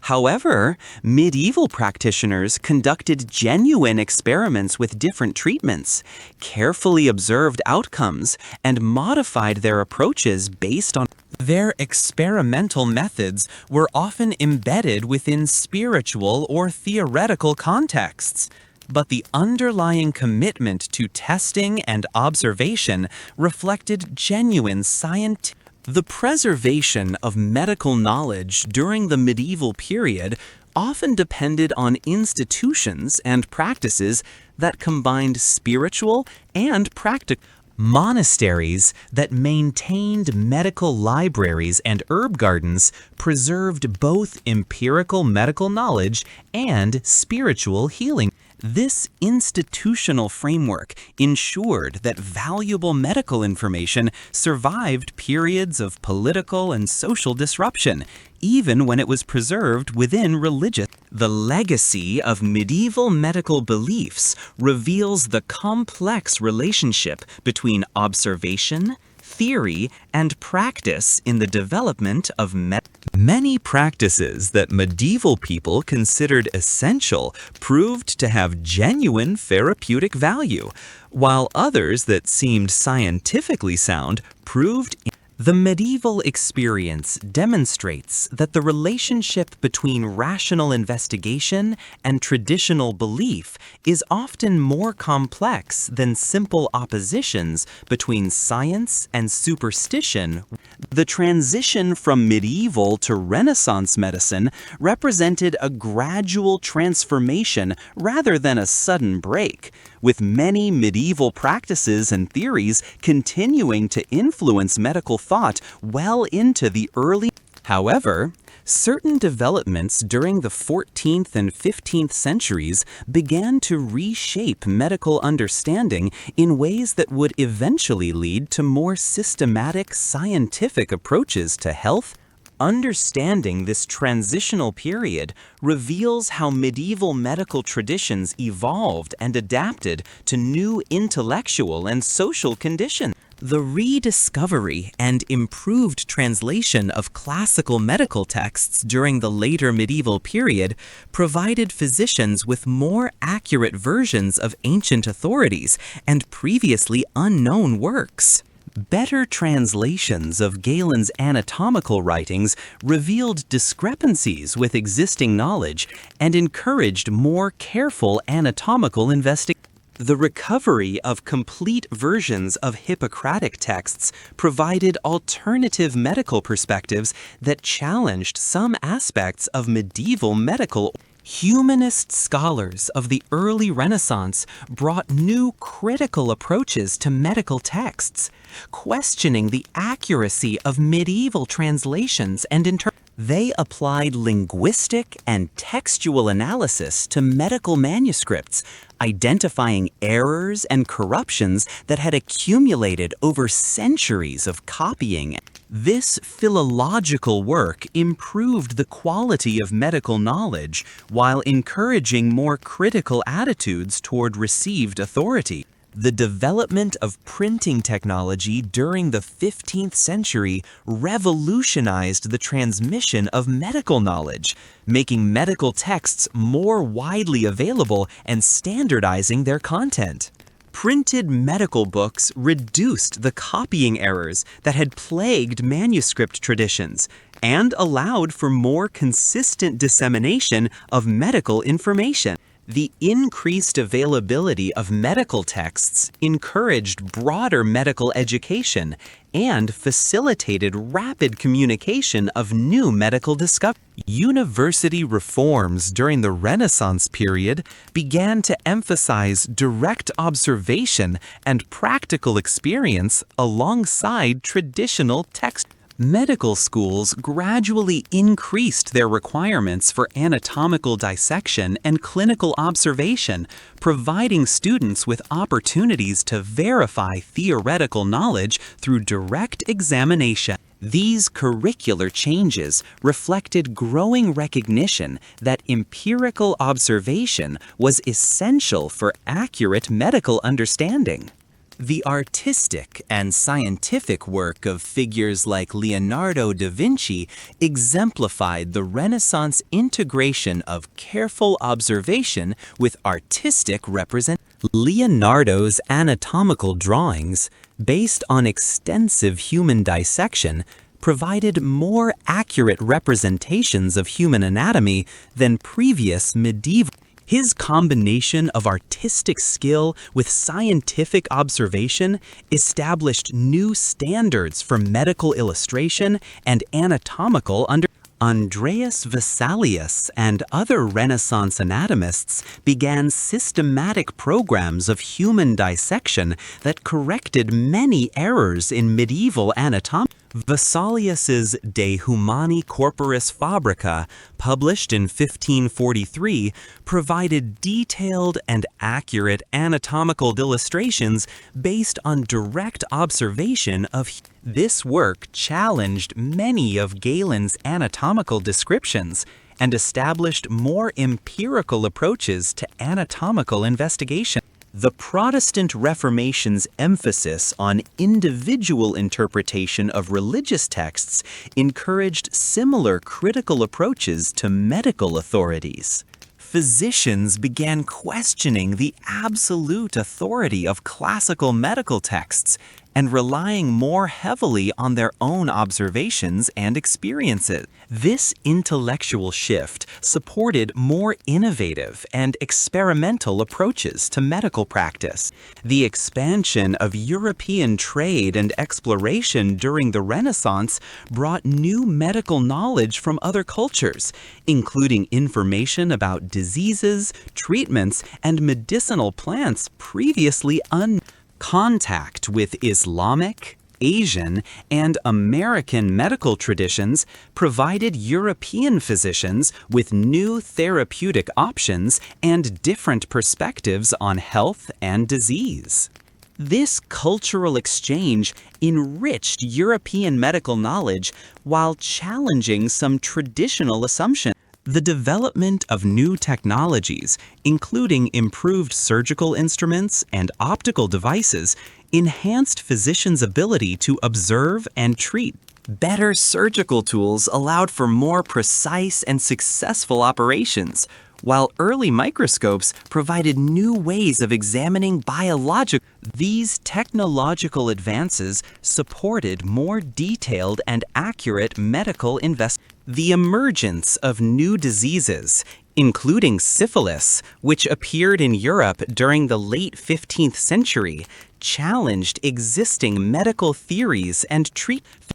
However, medieval practitioners conducted genuine experiments with different treatments, carefully observed outcomes, and modified their approaches based on. Their experimental methods were often embedded within spiritual or theoretical contexts, but the underlying commitment to testing and observation reflected genuine science. The preservation of medical knowledge during the medieval period often depended on institutions and practices that combined spiritual and practical. Monasteries that maintained medical libraries and herb gardens preserved both empirical medical knowledge and spiritual healing. This institutional framework ensured that valuable medical information survived periods of political and social disruption, even when it was preserved within religious. The legacy of medieval medical beliefs reveals the complex relationship between observation, theory, and practice in the development of medicine. Many practices that medieval people considered essential proved to have genuine therapeutic value, while others that seemed scientifically sound proved. The medieval experience demonstrates that the relationship between rational investigation and traditional belief is often more complex than simple oppositions between science and superstition. The transition from medieval to Renaissance medicine represented a gradual transformation rather than a sudden break, with many medieval practices and theories continuing to influence medical thought well into the early. However, certain developments during the 14th and 15th centuries began to reshape medical understanding in ways that would eventually lead to more systematic scientific approaches to health. Understanding this transitional period reveals how medieval medical traditions evolved and adapted to new intellectual and social conditions. The rediscovery and improved translation of classical medical texts during the later medieval period provided physicians with more accurate versions of ancient authorities and previously unknown works. Better translations of Galen's anatomical writings revealed discrepancies with existing knowledge and encouraged more careful anatomical investigation. The recovery of complete versions of Hippocratic texts provided alternative medical perspectives that challenged some aspects of medieval medical. Humanist scholars of the early Renaissance brought new critical approaches to medical texts, questioning the accuracy of medieval translations and interpretations. They applied linguistic and textual analysis to medical manuscripts, identifying errors and corruptions that had accumulated over centuries of copying. This philological work improved the quality of medical knowledge while encouraging more critical attitudes toward received authority. The development of printing technology during the 15th century revolutionized the transmission of medical knowledge, making medical texts more widely available and standardizing their content. Printed medical books reduced the copying errors that had plagued manuscript traditions and allowed for more consistent dissemination of medical information. The increased availability of medical texts encouraged broader medical education and facilitated rapid communication of new medical discoveries. University reforms during the Renaissance period began to emphasize direct observation and practical experience alongside traditional text. Medical schools gradually increased their requirements for anatomical dissection and clinical observation, providing students with opportunities to verify theoretical knowledge through direct examination. These curricular changes reflected growing recognition that empirical observation was essential for accurate medical understanding. The artistic and scientific work of figures like Leonardo da Vinci exemplified the Renaissance integration of careful observation with artistic representation. Leonardo's anatomical drawings, based on extensive human dissection, provided more accurate representations of human anatomy than previous medieval. His combination of artistic skill with scientific observation established new standards for medical illustration and anatomical understanding. Andreas Vesalius and other Renaissance anatomists began systematic programs of human dissection that corrected many errors in medieval anatomy. Vesalius's De Humani Corporis Fabrica, published in 1543, provided detailed and accurate anatomical illustrations based on direct observation of. This work challenged many of Galen's anatomical descriptions and established more empirical approaches to anatomical investigation. The Protestant Reformation's emphasis on individual interpretation of religious texts encouraged similar critical approaches to medical authorities. Physicians began questioning the absolute authority of classical medical texts and relying more heavily on their own observations and experiences. This intellectual shift supported more innovative and experimental approaches to medical practice. The expansion of European trade and exploration during the Renaissance brought new medical knowledge from other cultures, including information about diseases, treatments, and medicinal plants previously unknown. Contact with Islamic, Asian, and American medical traditions provided European physicians with new therapeutic options and different perspectives on health and disease. This cultural exchange enriched European medical knowledge while challenging some traditional assumptions. The development of new technologies, including improved surgical instruments and optical devices, enhanced physicians' ability to observe and treat. Better surgical tools allowed for more precise and successful operations, while early microscopes provided new ways of examining biological. These technological advances supported more detailed and accurate medical investigations. The emergence of new diseases, including syphilis, which appeared in Europe during the late 15th century, challenged existing medical theories and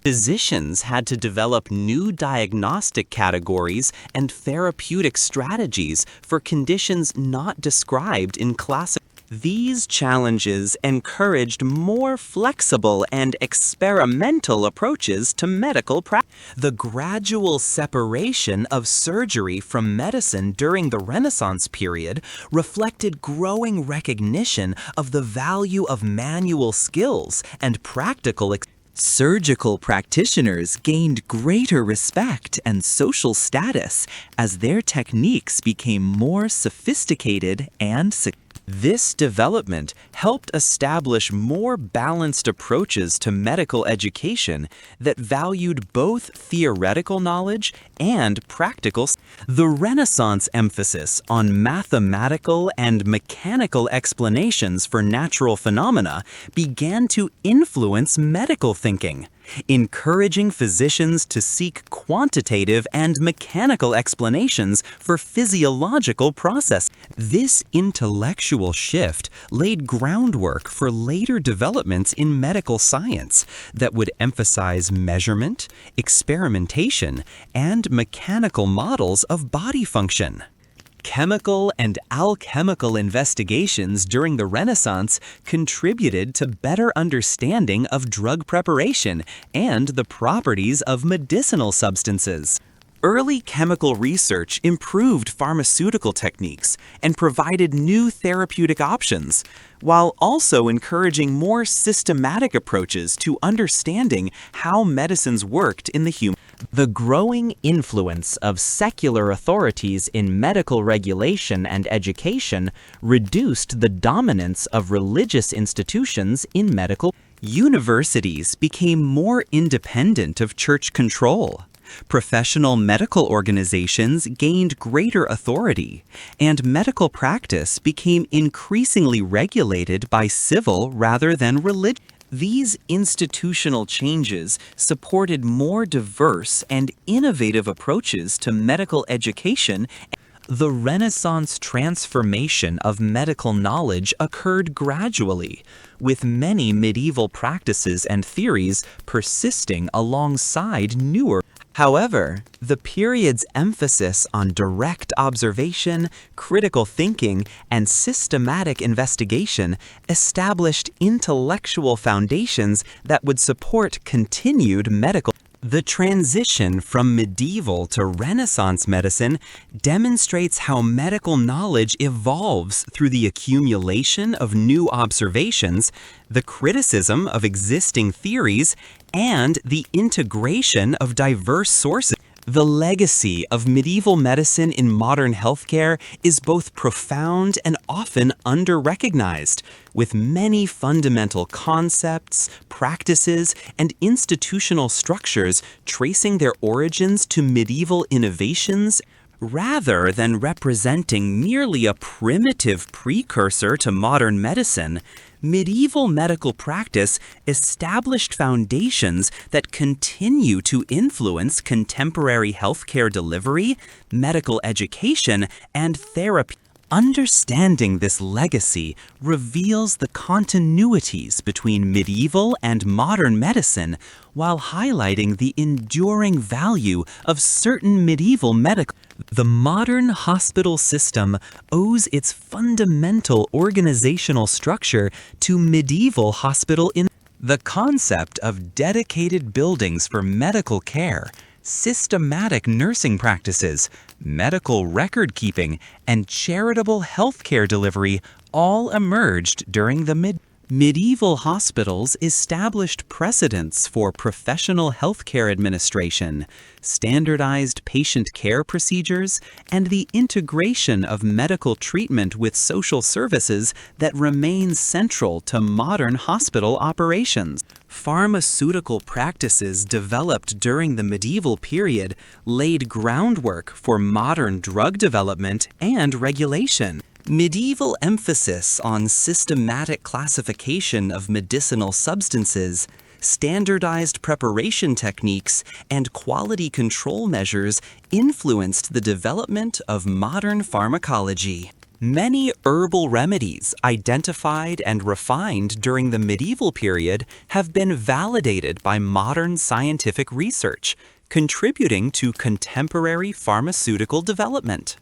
physicians had to develop new diagnostic categories and therapeutic strategies for conditions not described in classic. These challenges encouraged more flexible and experimental approaches to medical practice. The gradual separation of surgery from medicine during the Renaissance period reflected growing recognition of the value of manual skills and practical. Surgical practitioners gained greater respect and social status as their techniques became more sophisticated and successful. This development helped establish more balanced approaches to medical education that valued both theoretical knowledge and practical. The Renaissance emphasis on mathematical and mechanical explanations for natural phenomena began to influence medical thinking, encouraging physicians to seek quantitative and mechanical explanations for physiological processes. This intellectual shift laid groundwork for later developments in medical science that would emphasize measurement, experimentation, and mechanical models of body function. Chemical and alchemical investigations during the Renaissance contributed to better understanding of drug preparation and the properties of medicinal substances. Early chemical research improved pharmaceutical techniques and provided new therapeutic options, while also encouraging more systematic approaches to understanding how medicines worked in the human. The growing influence of secular authorities in medical regulation and education reduced the dominance of religious institutions in medical. Universities became more independent of church control. Professional medical organizations gained greater authority, and medical practice became increasingly regulated by civil rather than religion. These institutional changes supported more diverse and innovative approaches to medical education. The Renaissance transformation of medical knowledge occurred gradually, with many medieval practices and theories persisting alongside newer. However, the period's emphasis on direct observation, critical thinking, and systematic investigation established intellectual foundations that would support continued medical. The transition from medieval to Renaissance medicine demonstrates how medical knowledge evolves through the accumulation of new observations, the criticism of existing theories, and the integration of diverse sources. The legacy of medieval medicine in modern healthcare is both profound and often under-recognized, with many fundamental concepts, practices, and institutional structures tracing their origins to medieval innovations. Rather than representing merely a primitive precursor to modern medicine, medieval medical practice established foundations that continue to influence contemporary healthcare delivery, medical education, and therapy. Understanding this legacy reveals the continuities between medieval and modern medicine while highlighting the enduring value of certain medieval medical. The modern hospital system owes its fundamental organizational structure to medieval hospital. The concept of dedicated buildings for medical care, systematic nursing practices, medical record keeping, and charitable healthcare delivery all emerged during the medieval hospitals established precedents for professional healthcare administration, standardized patient care procedures, and the integration of medical treatment with social services that remain central to modern hospital operations. Pharmaceutical practices developed during the medieval period laid groundwork for modern drug development and regulation. Medieval emphasis on systematic classification of medicinal substances, standardized preparation techniques, and quality control measures influenced the development of modern pharmacology. Many herbal remedies identified and refined during the medieval period have been validated by modern scientific research, contributing to contemporary pharmaceutical development.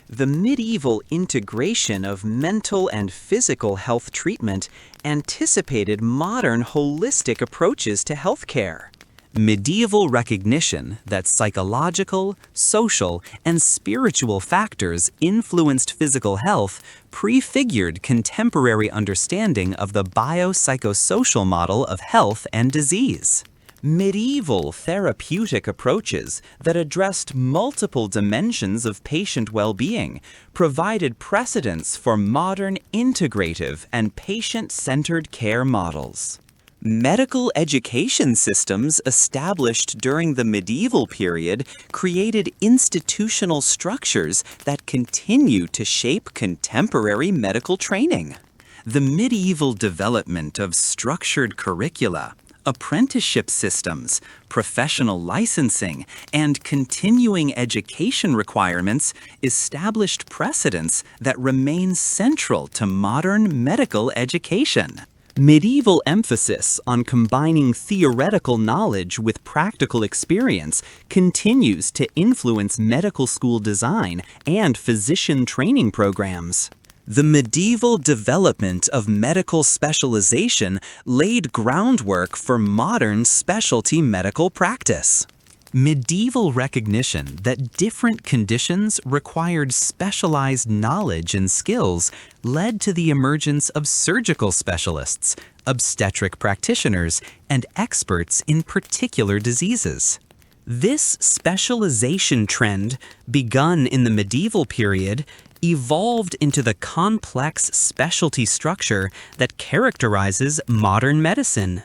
The medieval integration of mental and physical health treatment anticipated modern holistic approaches to healthcare. Medieval recognition that psychological, social, and spiritual factors influenced physical health prefigured contemporary understanding of the biopsychosocial model of health and disease. Medieval therapeutic approaches that addressed multiple dimensions of patient well-being provided precedents for modern integrative and patient-centered care models. Medical education systems established during the medieval period created institutional structures that continue to shape contemporary medical training. The medieval development of structured curricula, apprenticeship systems, professional licensing, and continuing education requirements established precedents that remain central to modern medical education. Medieval emphasis on combining theoretical knowledge with practical experience continues to influence medical school design and physician training programs. The medieval development of medical specialization laid groundwork for modern specialty medical practice. Medieval recognition that different conditions required specialized knowledge and skills led to the emergence of surgical specialists, obstetric practitioners, and experts in particular diseases. This specialization trend, begun in the medieval period, evolved into the complex specialty structure that characterizes modern medicine.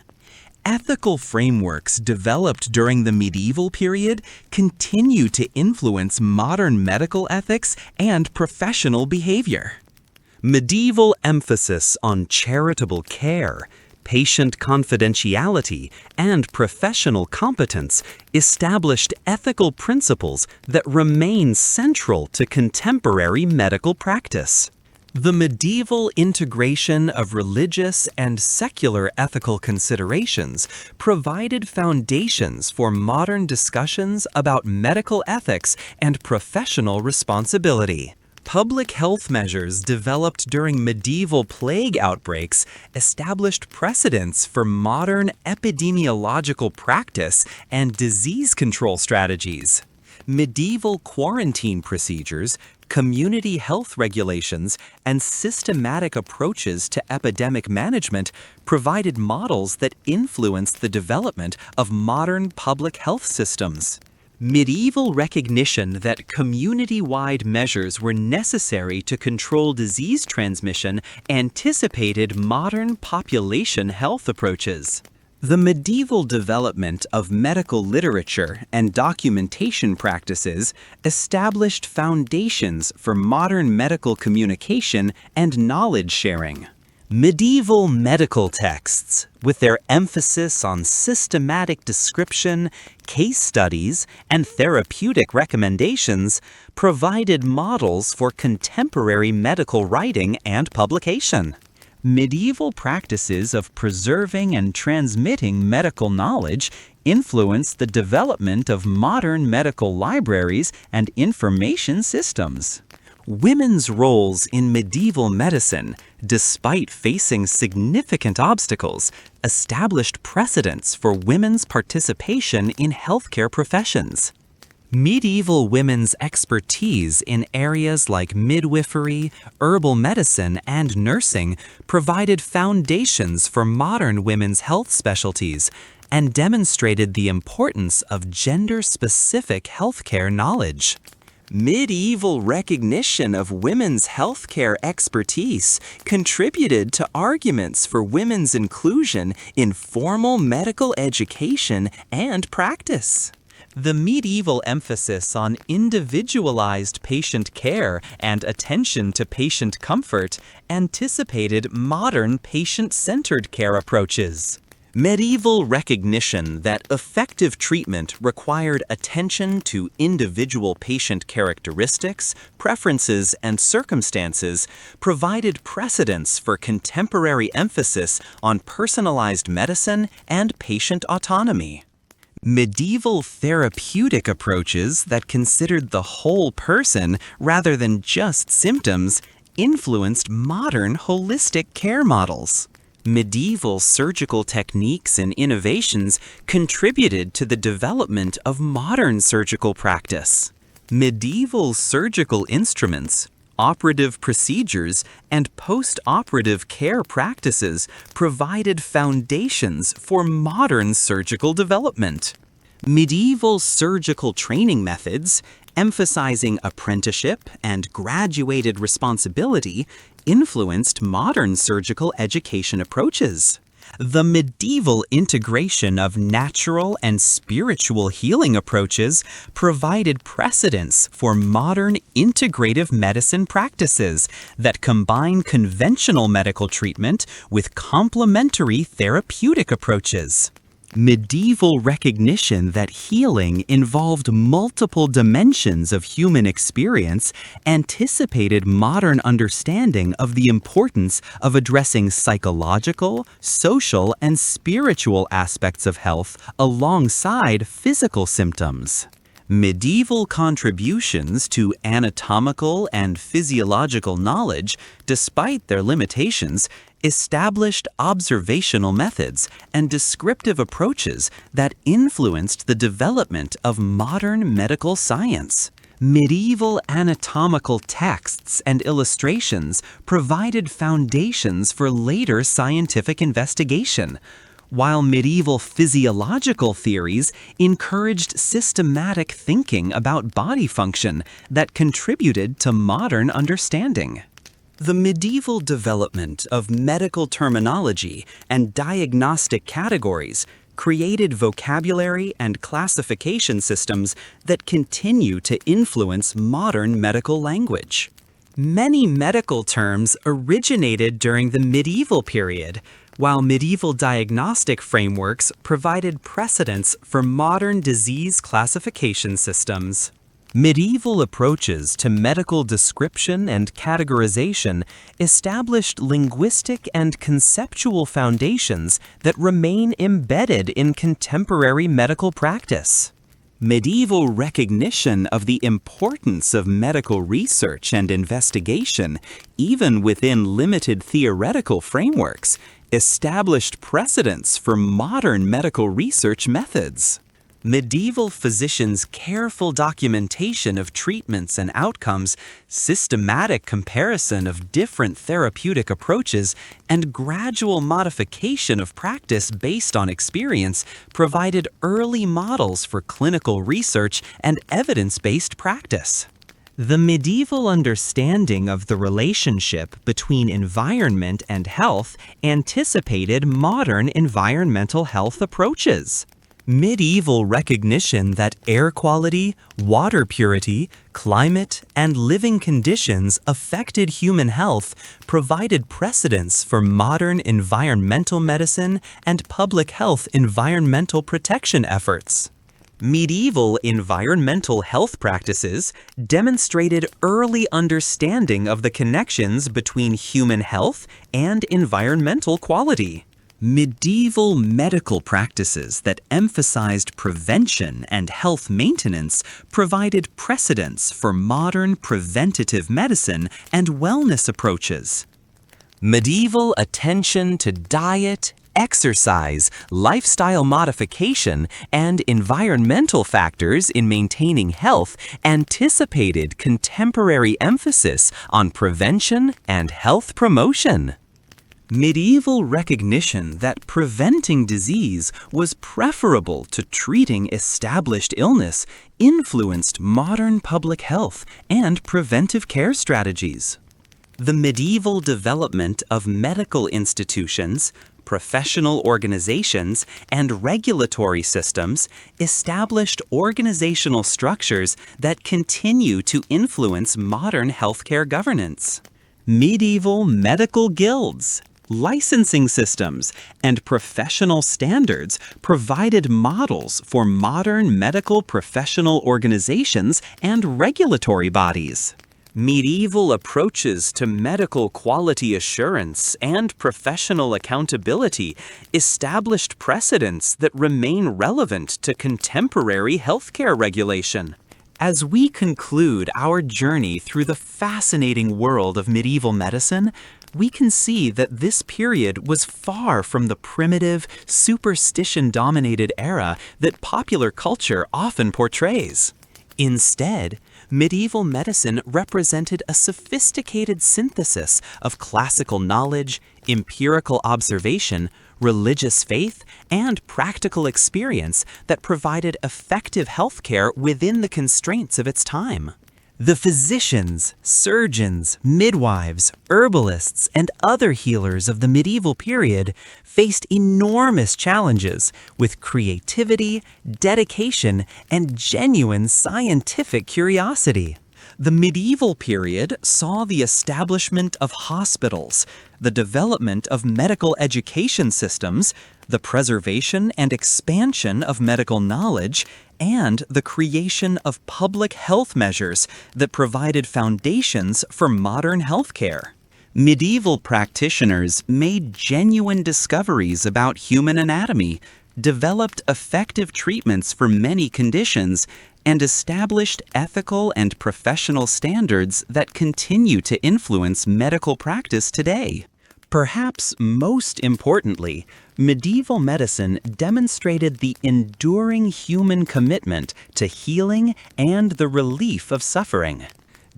Ethical frameworks developed during the medieval period continue to influence modern medical ethics and professional behavior. Medieval emphasis on charitable care, patient confidentiality, and professional competence established ethical principles that remain central to contemporary medical practice. The medieval integration of religious and secular ethical considerations provided foundations for modern discussions about medical ethics and professional responsibility. Public health measures developed during medieval plague outbreaks established precedents for modern epidemiological practice and disease control strategies. Medieval quarantine procedures, community health regulations, and systematic approaches to epidemic management provided models that influenced the development of modern public health systems. Medieval recognition that community-wide measures were necessary to control disease transmission anticipated modern population health approaches. The medieval development of medical literature and documentation practices established foundations for modern medical communication and knowledge sharing. Medieval medical texts, with their emphasis on systematic description, case studies, and therapeutic recommendations, provided models for contemporary medical writing and publication. Medieval practices of preserving and transmitting medical knowledge influenced the development of modern medical libraries and information systems. Women's roles in medieval medicine, despite facing significant obstacles, established precedents for women's participation in healthcare professions. Medieval women's expertise in areas like midwifery, herbal medicine, and nursing provided foundations for modern women's health specialties and demonstrated the importance of gender-specific healthcare knowledge. Medieval recognition of women's healthcare expertise contributed to arguments for women's inclusion in formal medical education and practice. The medieval emphasis on individualized patient care and attention to patient comfort anticipated modern patient-centered care approaches. Medieval recognition that effective treatment required attention to individual patient characteristics, preferences, and circumstances provided precedents for contemporary emphasis on personalized medicine and patient autonomy. Medieval therapeutic approaches that considered the whole person rather than just symptoms influenced modern holistic care models. Medieval surgical techniques and innovations contributed to the development of modern surgical practice. Medieval surgical instruments, operative procedures, and post-operative care practices provided foundations for modern surgical development. Medieval surgical training methods, emphasizing apprenticeship and graduated responsibility, influenced modern surgical education approaches. The medieval integration of natural and spiritual healing approaches provided precedents for modern integrative medicine practices that combine conventional medical treatment with complementary therapeutic approaches. Medieval recognition that healing involved multiple dimensions of human experience anticipated modern understanding of the importance of addressing psychological, social, and spiritual aspects of health alongside physical symptoms. Medieval contributions to anatomical and physiological knowledge, despite their limitations, established observational methods and descriptive approaches that influenced the development of modern medical science. Medieval anatomical texts and illustrations provided foundations for later scientific investigation, while medieval physiological theories encouraged systematic thinking about body function that contributed to modern understanding. The medieval development of medical terminology and diagnostic categories created vocabulary and classification systems that continue to influence modern medical language. Many medical terms originated during the medieval period, while medieval diagnostic frameworks provided precedents for modern disease classification systems. Medieval approaches to medical description and categorization established linguistic and conceptual foundations that remain embedded in contemporary medical practice. Medieval recognition of the importance of medical research and investigation, even within limited theoretical frameworks, established precedents for modern medical research methods. Medieval physicians' careful documentation of treatments and outcomes, systematic comparison of different therapeutic approaches, and gradual modification of practice based on experience provided early models for clinical research and evidence-based practice. The medieval understanding of the relationship between environment and health anticipated modern environmental health approaches. Medieval recognition that air quality, water purity, climate, and living conditions affected human health provided precedents for modern environmental medicine and public health environmental protection efforts. Medieval environmental health practices demonstrated early understanding of the connections between human health and environmental quality. Medieval medical practices that emphasized prevention and health maintenance provided precedents for modern preventative medicine and wellness approaches. Medieval attention to diet, exercise, lifestyle modification, and environmental factors in maintaining health anticipated contemporary emphasis on prevention and health promotion. Medieval recognition that preventing disease was preferable to treating established illness influenced modern public health and preventive care strategies. The medieval development of medical institutions, professional organizations, and regulatory systems established organizational structures that continue to influence modern healthcare governance. Medieval medical guilds, licensing systems, and professional standards provided models for modern medical professional organizations and regulatory bodies. Medieval approaches to medical quality assurance and professional accountability established precedents that remain relevant to contemporary healthcare regulation. As we conclude our journey through the fascinating world of medieval medicine, we can see that this period was far from the primitive, superstition-dominated era that popular culture often portrays. Instead, medieval medicine represented a sophisticated synthesis of classical knowledge, empirical observation, religious faith, and practical experience that provided effective healthcare within the constraints of its time. The physicians, surgeons, midwives, herbalists, and other healers of the medieval period faced enormous challenges with creativity, dedication, and genuine scientific curiosity. The medieval period saw the establishment of hospitals, the development of medical education systems, the preservation and expansion of medical knowledge, and the creation of public health measures that provided foundations for modern healthcare. Medieval practitioners made genuine discoveries about human anatomy, developed effective treatments for many conditions, and established ethical and professional standards that continue to influence medical practice today. Perhaps most importantly, medieval medicine demonstrated the enduring human commitment to healing and the relief of suffering.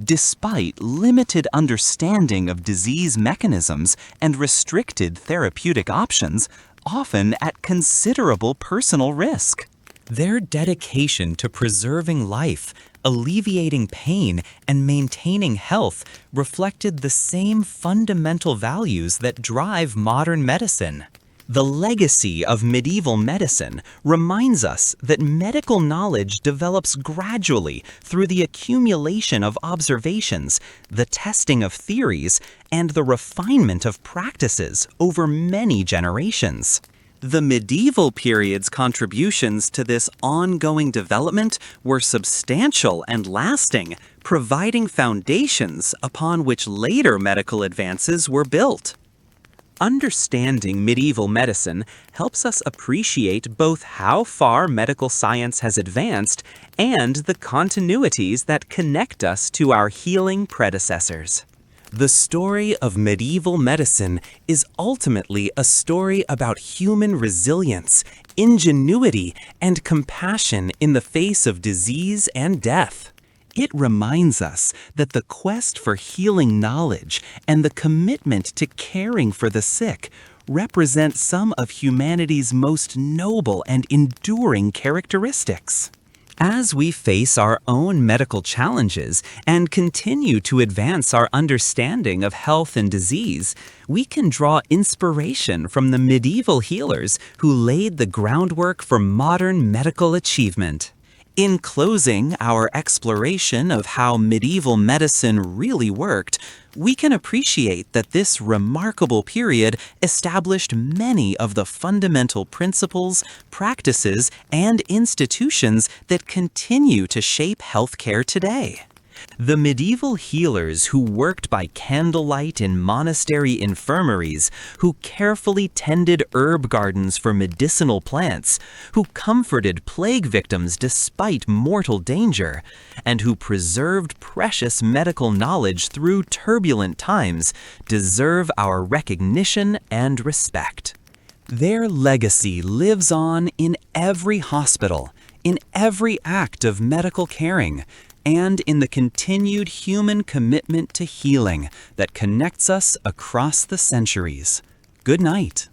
Despite limited understanding of disease mechanisms and restricted therapeutic options, often at considerable personal risk. Their dedication to preserving life, alleviating pain, and maintaining health reflected the same fundamental values that drive modern medicine. The legacy of medieval medicine reminds us that medical knowledge develops gradually through the accumulation of observations, the testing of theories, and the refinement of practices over many generations. The medieval period's contributions to this ongoing development were substantial and lasting, providing foundations upon which later medical advances were built. Understanding medieval medicine helps us appreciate both how far medical science has advanced and the continuities that connect us to our healing predecessors. The story of medieval medicine is ultimately a story about human resilience, ingenuity, and compassion in the face of disease and death. It reminds us that the quest for healing knowledge and the commitment to caring for the sick represent some of humanity's most noble and enduring characteristics. As we face our own medical challenges and continue to advance our understanding of health and disease, we can draw inspiration from the medieval healers who laid the groundwork for modern medical achievement. In closing our exploration of how medieval medicine really worked, we can appreciate that this remarkable period established many of the fundamental principles, practices, and institutions that continue to shape healthcare today. The medieval healers who worked by candlelight in monastery infirmaries, who carefully tended herb gardens for medicinal plants, who comforted plague victims despite mortal danger, and who preserved precious medical knowledge through turbulent times, deserve our recognition and respect. Their legacy lives on in every hospital, in every act of medical caring, and in the continued human commitment to healing that connects us across the centuries. Good night.